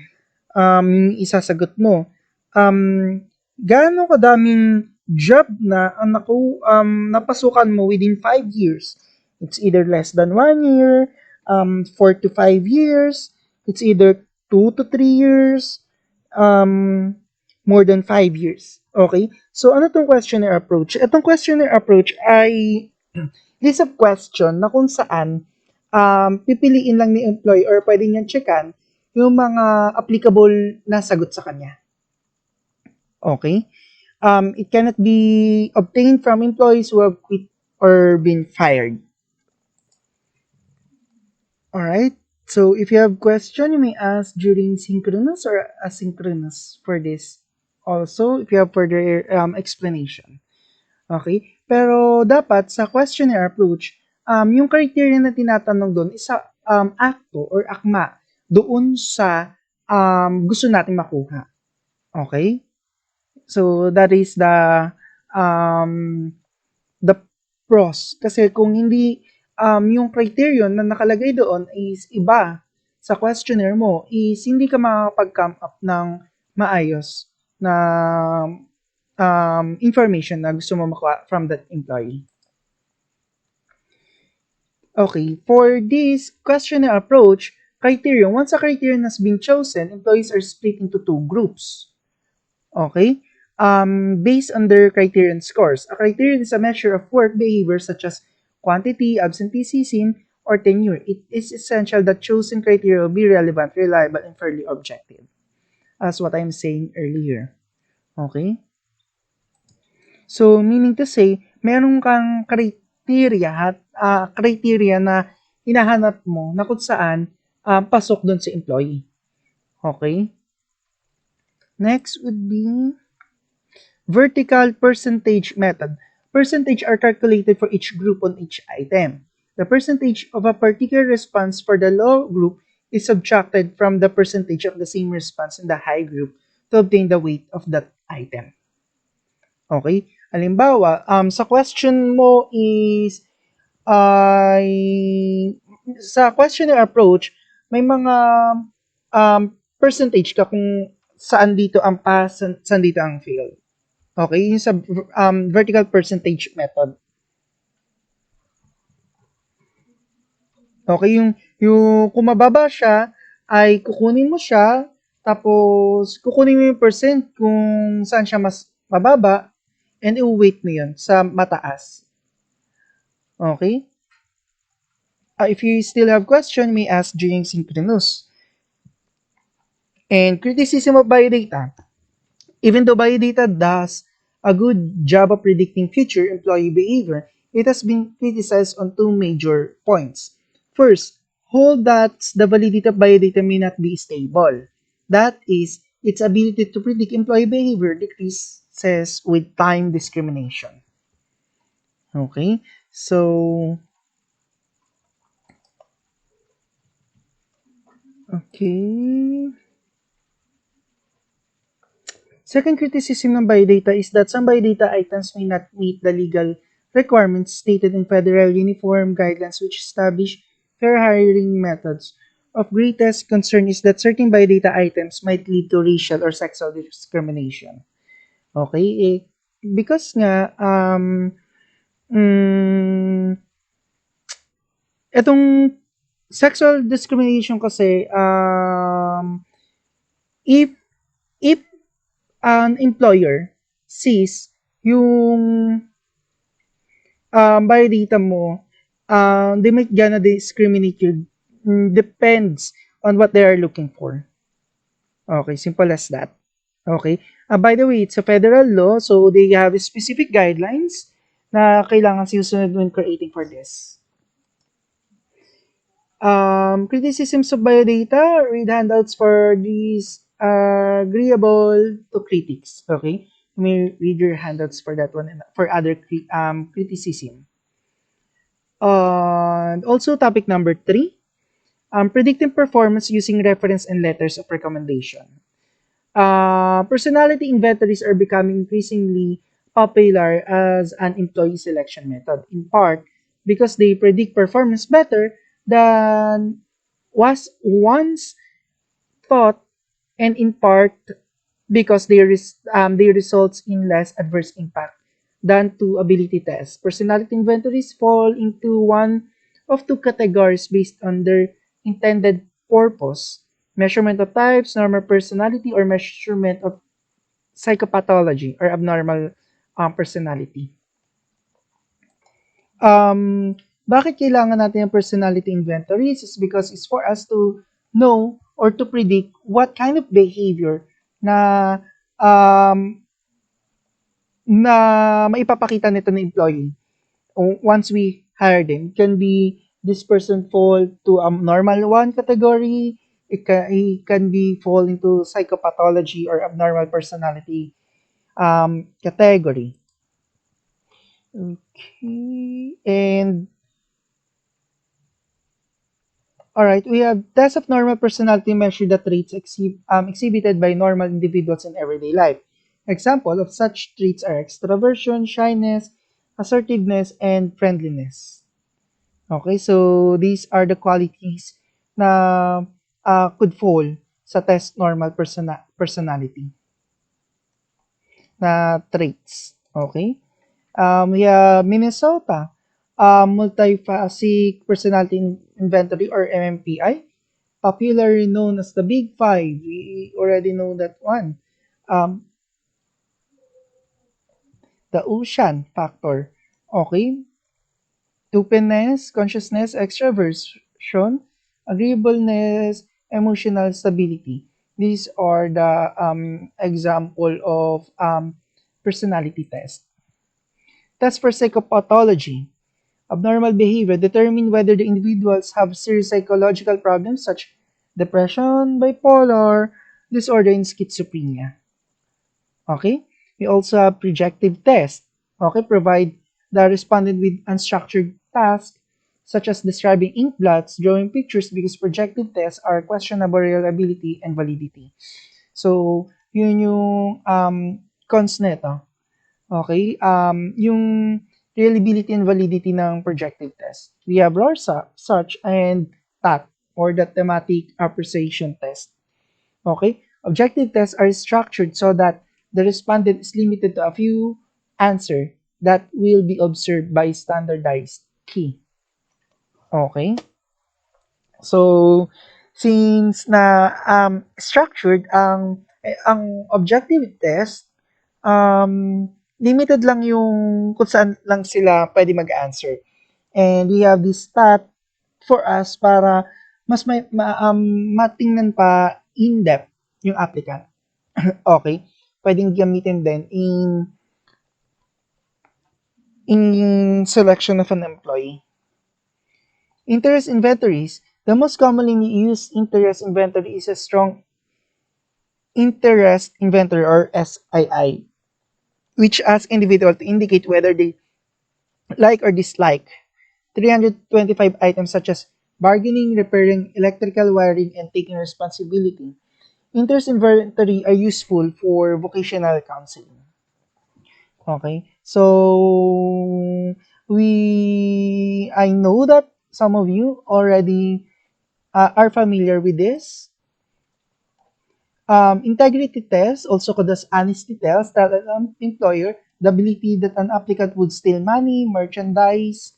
Isasagot mo. Gaano kadaming job na napasukan mo within 5 years? It's either less than 1 year, 4 to 5 years, it's either 2 to 3 years, more than 5 years. Okay? So, ano tong questionnaire approach? Itong questionnaire approach ay list of question na kung saan pipiliin lang ni employee or pwede niyang checkan yung mga applicable na sagot sa kanya. Okay? It cannot be obtained from employees who have quit or been fired. Alright? So, if you have question, you may ask during synchronous or asynchronous for this. Also, if you have further explanation. Okay? Pero dapat sa questionnaire approach, yung criteria na tinatanong doon is akto or akma doon sa gusto nating makuha. Okay? So, that is the pros. Kasi kung hindi yung criterion na nakalagay doon is iba sa questionnaire mo, is hindi ka makapag-come up ng maayos na information na gusto mo makuha from that employee. Okay, for this questionnaire approach, criterion, once a criterion has been chosen, employees are split into 2 groups. Okay? Based on their criterion scores. A criterion is a measure of work behavior such as quantity, absenteeism, or tenure. It is essential that chosen criteria will be relevant, reliable, and fairly objective. As what I'm saying earlier. Okay? So, meaning to say, meron kang criteria na hinahanap mo na kung saan pasok doon si employee. Okay? Next would be vertical percentage method. Percentage are calculated for each group on each item. The percentage of a particular response for the low group is subtracted from the percentage of the same response in the high group to obtain the weight of that item. Okay? Halimbawa, sa question mo is ay sa questionnaire approach, may mga percentage ka kung saan dito ang pass, saan dito ang fail. Okay, yung sa vertical percentage method. Okay, yung kung mababa siya, ay kukunin mo siya, tapos kukunin mo yung percent kung saan siya mas mababa, and i-weight mo yun sa mataas. Okay? If you still have question, may ask during synchronous. And criticism of biodata. Even though biodata does a good job of predicting future employee behavior, it has been criticized on two major points. First, hold that the validity of biodata may not be stable. That is, its ability to predict employee behavior decreases with time discrimination. Okay, so okay. Second criticism ng biodata is that some biodata items may not meet the legal requirements stated in federal uniform guidelines which establish fair hiring methods. Of greatest concern is that certain biodata items might lead to racial or sexual discrimination. Okay, because nga, itong sexual discrimination kasi, if if an employer sees yung biodata mo, they might gonna discriminate you. Depends on what they are looking for. Okay, simple as that. Okay. By the way, it's a federal law, so they have specific guidelines na kailangan sinusunod when creating for this. Criticisms of biodata, read handouts for these agreeable to critics. Okay, you may read your handouts for that one and for other criticism. And also topic number 3, predicting performance using reference and letters of recommendation. Personality inventories are becoming increasingly popular as an employee selection method, in part because they predict performance better than was once thought, and in part because they results in less adverse impact than two ability tests. Personality inventories fall into one of two categories based on their intended purpose: measurement of types, normal personality, or measurement of psychopathology or abnormal personality. Bakit kailangan natin ng personality inventories? Is because it's for us to know or to predict what kind of behavior na um, na maipapakita nito ng employee once we hire them. Can be this person fall to a normal one category, it can be fall into psychopathology or abnormal personality category. Okay, and all right, we have tests of normal personality measure the traits exhibited by normal individuals in everyday life. Example of such traits are extroversion, shyness, assertiveness, and friendliness. Okay, so these are the qualities na could fall sa test normal personality na traits. Okay? We have Minnesota, Multiphasic Personality Inventory or MMPI, popularly known as the Big Five. We already know that one. The ocean factor. Okay? Openness, consciousness, extraversion, agreeableness, emotional stability. These are the example of personality test. Test for psychopathology. Abnormal behavior determine whether the individuals have serious psychological problems such depression, bipolar disorder, and schizophrenia. Okay? We also have projective tests. Okay? Provide the respondent with unstructured tasks such as describing ink blots, drawing pictures because projective tests are questionable reliability and validity. So, yun yung cons nito. Okay? Yung reliability and validity ng projective test. We have RORSA, such and TAT, or the thematic appreciation test. Okay? Objective tests are structured so that the respondent is limited to a few answers that will be observed by standardized key. Okay? So, since na structured ang objective test, limited lang yung kung saan lang sila pwede mag-answer. And we have this stat for us para mas matingnan pa in-depth yung applicant. Okay? Pwedeng gamitin din in selection of an employee. Interest inventories. The most commonly used interest inventory is a strong interest inventory or SII, which asks individuals to indicate whether they like or dislike 325 items such as bargaining, repairing electrical wiring, and taking responsibility. Interest inventory are useful for vocational counseling. Okay, so I know that some of you already are familiar with this. Integrity test, also called as honesty test, that an employer the ability that an applicant would steal money, merchandise.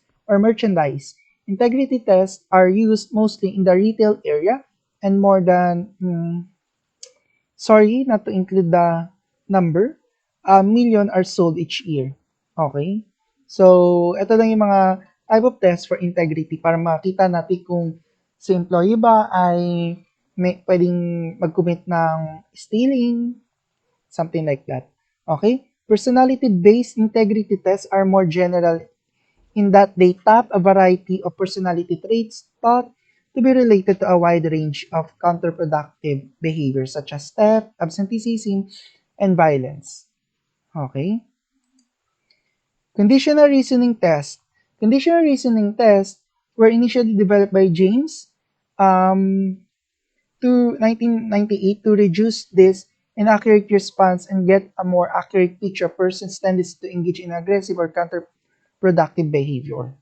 Integrity tests are used mostly in the retail area and more than sorry, not to include the number, a million are sold each year. Okay? So, ito lang yung mga type of test for integrity para makita natin kung si employee ba ay pwedeng mag-commit ng stealing, something like that. Okay? Personality-based integrity tests are more general in that they tap a variety of personality traits thought to be related to a wide range of counterproductive behaviors such as theft, absenteeism, and violence. Okay? Conditional reasoning test. Conditional reasoning tests were initially developed by James to 1998 to reduce this inaccurate response and get a more accurate picture of person's tendency to engage in aggressive or counterproductive behavior.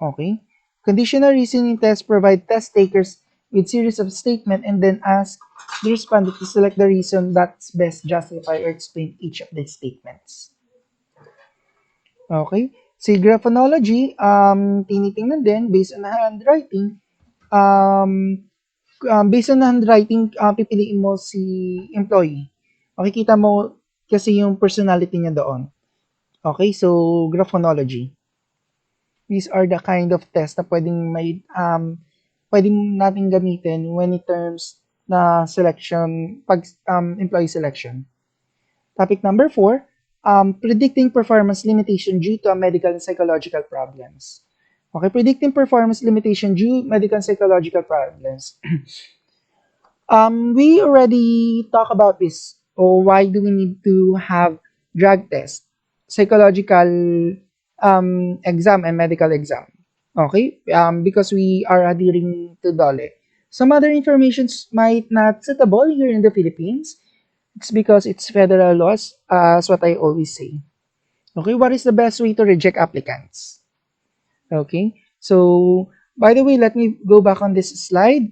Okay? Conditional reasoning tests provide test takers with series of statements and then ask the respondent to select the reason that's best justify or explain each of the statements. Okay? Si graphonology, tinitingnan din based on handwriting, based on handwriting, pipiliin mo si employee. Makikita mo kasi yung personality niya doon. Okay, so graphonology. These are the kind of test na pwedeng natin gamitin when it terms na selection, employee selection. Topic number 4, predicting performance limitation due to medical and psychological problems. Okay, predicting performance limitation due to medical and psychological problems. We already talked about this. Or why do we need to have drug test, psychological exam, and medical exam? Okay, because we are adhering to DOLE. Some other informations might not suitable here in the Philippines. It's because it's federal laws, as what I always say. Okay, what is the best way to reject applicants? Okay, so by the way, let me go back on this slide.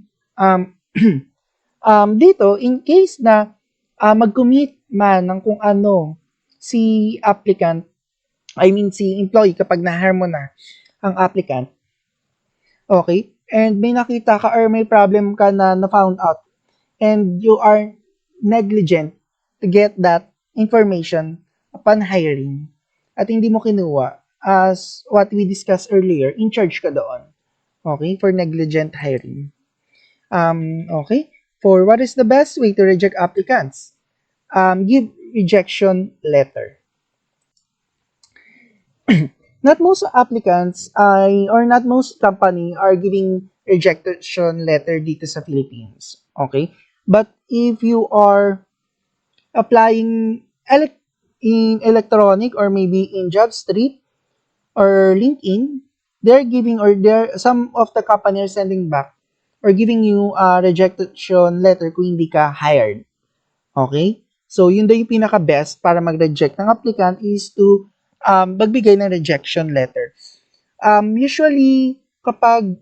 Dito, in case na mag-commit man ng kung ano si applicant, si employee kapag na-hire mo na ang applicant, okay, and may nakita ka or may problem ka na na-found out, and you are negligent to get that information upon hiring, at hindi mo kinuha, as what we discussed earlier, in charge ka doon. Okay, for negligent hiring. Okay, for what is the best way to reject applicants? Give rejection letter. not most applicants or not most company are giving rejection letter dito sa Philippines. Okay? But if you are applying in electronic or maybe in JobStreet or LinkedIn, they're giving or they're some of the company are sending back or giving you a rejection letter kung hindi ka hired. Okay? So, yun daw yung pinaka-best para mag-reject ng applicant is to magbigay ng rejection letter. Usually, kapag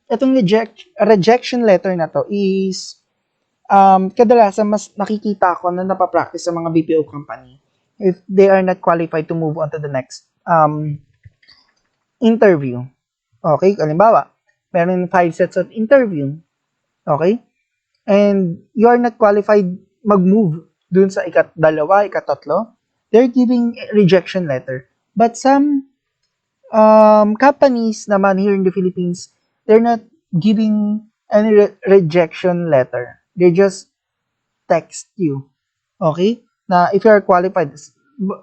itong rejection letter na to is kadalasan mas nakikita ko na napapractice sa mga BPO company if they are not qualified to move on to the next interview. Okay? Halimbawa, meron 5 sets of interview. Okay? And you are not qualified mag-move dun sa ikatdalawa, ikatatlo, they're giving rejection letter. But some companies naman here in the Philippines, they're not giving any rejection letter. They just text you. Okay? Na if you are qualified,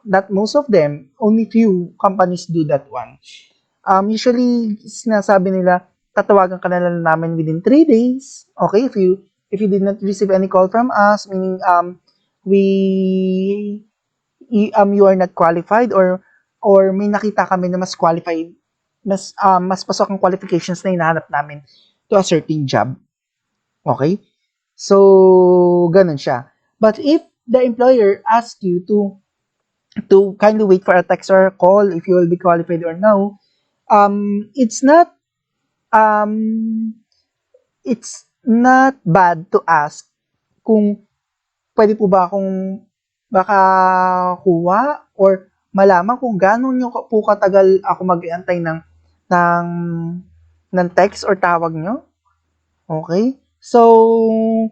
not most of them, only few companies do that one. Usually, sinasabi nila, tatawagan ka na lang namin within 3 days. Okay? If you did not receive any call from us, meaning you are not qualified or may nakita kami na mas qualified, mas pasok ang qualifications na hinahanap namin to a certain job. Okay? So, ganun siya. But if the employer asks you to kindly wait for a text or a call if you will be qualified or no, it's not bad to ask kung pwede po ba akong makakuha or malaman kung gano'n yung po katagal ako mag-iantay ng, ng text or tawag nyo. Okay? So,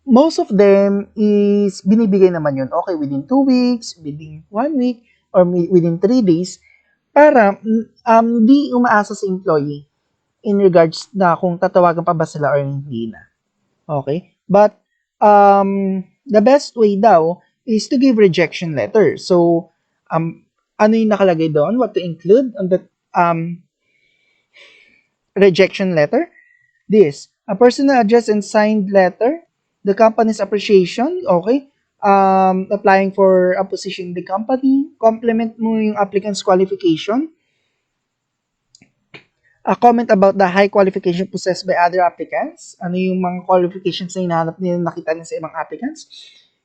most of them is binibigay naman yun. Okay, within 2 weeks, within 1 week, or within 3 days para di umaasa sa employee in regards na kung tatawagan pa ba sila or hindi na. Okay? But, the best way daw is to give rejection letter. So, ano yung nakalagay doon? What to include on the rejection letter? This, a personal address and signed letter, the company's appreciation, okay? Applying for a position in the company, complement mo yung applicant's qualification, a comment about the high qualification possessed by other applicants. Ano yung mga qualifications na hinahanap nila nakita nila sa ibang applicants.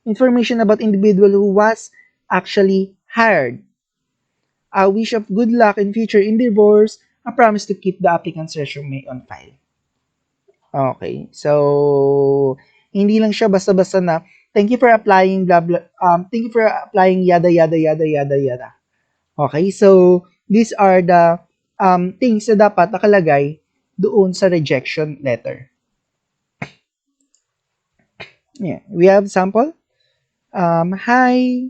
Information about individual who was actually hired. A wish of good luck in future endeavors. A promise to keep the applicant's resume on file. Okay. So, hindi lang siya basta-basta na thank you for applying blah blah thank you for applying yada yada yada yada yada. Okay? So, these are the things na dapat nakalagay doon sa rejection letter. Yeah, we have sample. Hi,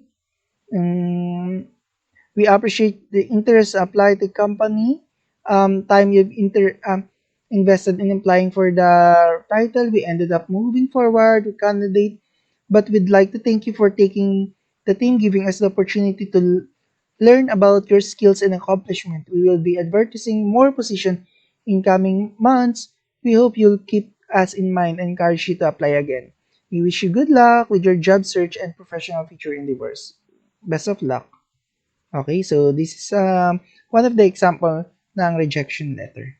we appreciate the interest applied to company. Time you've invested in applying for the title. We ended up moving forward with candidate, but we'd like to thank you for taking the team, giving us the opportunity to learn about your skills and accomplishment. We will be advertising more position in coming months. We hope you'll keep us in mind and encourage you to apply again. We wish you good luck with your job search and professional future endeavors. Best of luck. Okay, so this is one of the example ng rejection letter.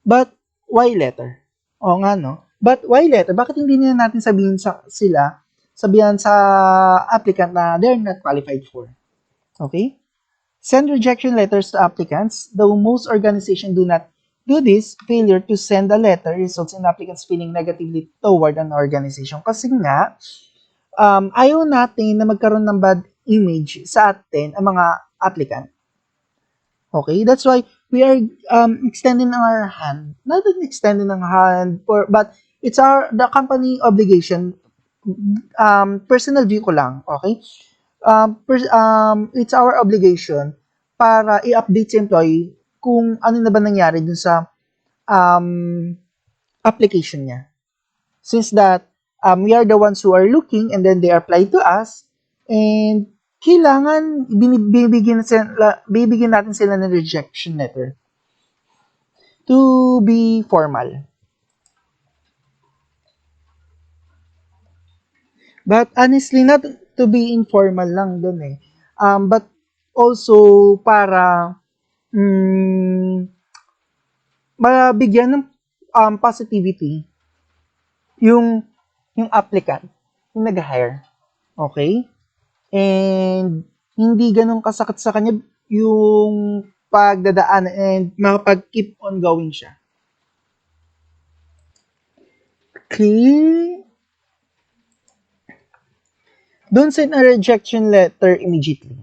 But why letter? O nga no? But why letter? Bakit hindi nila natin sabihan sa applicant na they're not qualified for? Okay? Send rejection letters to applicants. Though most organizations do not do this, failure to send a letter results in applicants feeling negatively toward an organization. Kasi nga, ayaw natin na magkaroon ng bad image sa atin ang mga applicant. Okay? That's why we are extending our hand. Not extending our hand, but it's the company obligation. Personal view ko lang. Okay? It's our obligation para i-update sa employee kung ano na ba nangyari dun sa application niya. Since that we are the ones who are looking and then they apply to us and kailangan bibigyan natin sila ng rejection letter to be formal. But honestly, not to be informal lang dun eh. But also para mabigyan ng positivity yung applicant, yung nag-hire. Okay? And hindi ganun kasakit sa kanya yung pagdadaan and makapag-keep on going siya. Okay? Don't send a rejection letter immediately.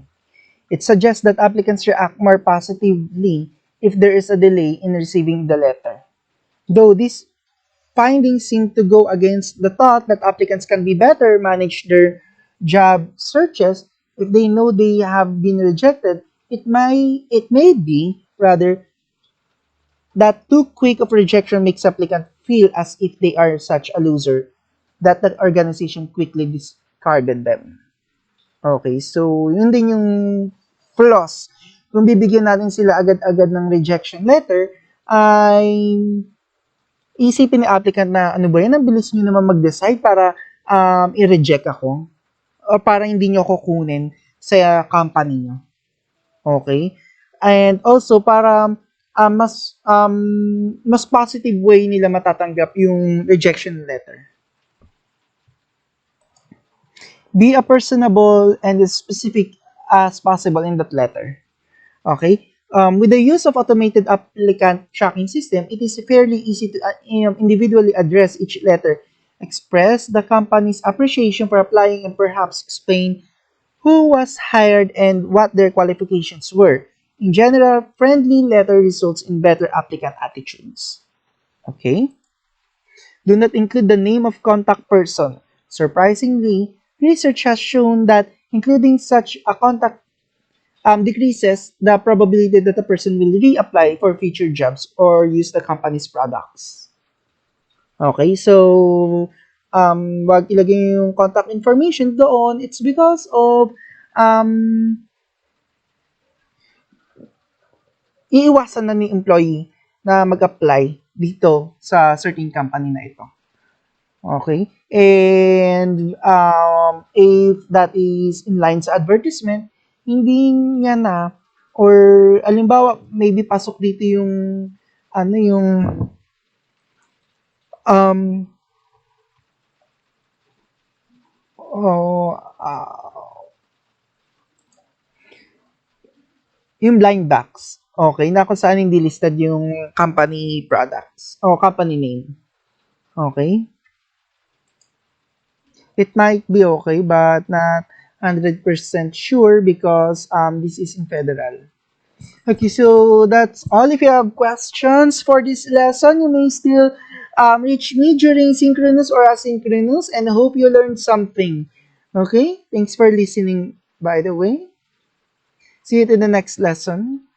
It suggests that applicants react more positively if there is a delay in receiving the letter. Though these findings seem to go against the thought that applicants can be better manage their job searches if they know they have been rejected, it may be rather that too quick of rejection makes applicant feel as if they are such a loser that the organization quickly discarded them. Okay, so yun din yung flaws. Kung bibigyan natin sila agad-agad ng rejection letter, ay isipin ni applicant na ano ba yan, ang bilis nyo naman mag-decide para i-reject ako o para hindi nyo ako kunin sa company nyo. Okay? And also, para mas positive way nila matatanggap yung rejection letter. Be as personable and as specific as possible in that letter. Okay? With the use of automated applicant tracking system, it is fairly easy to individually address each letter, express the company's appreciation for applying, and perhaps explain who was hired and what their qualifications were. In general, friendly letter results in better applicant attitudes. Okay? Do not include the name of contact person. Surprisingly, research has shown that including such a contact decreases the probability that the person will reapply for future jobs or use the company's products. Okay, so wag ilagay yung contact information doon. It's because of iiwasan na ni employee na mag-apply dito sa certain company na ito. Okay? And if that is in line sa advertisement, hindi niya na or alimbawa maybe pasok dito yung um oh, yung blind box. Okay, na kung saan hindi listed yung company products o company name. Okay? It might be okay, but not 100% sure because this is in federal. Okay, so that's all. If you have questions for this lesson, you may still reach me during synchronous or asynchronous, and I hope you learned something. Okay, thanks for listening, by the way. See you in the next lesson.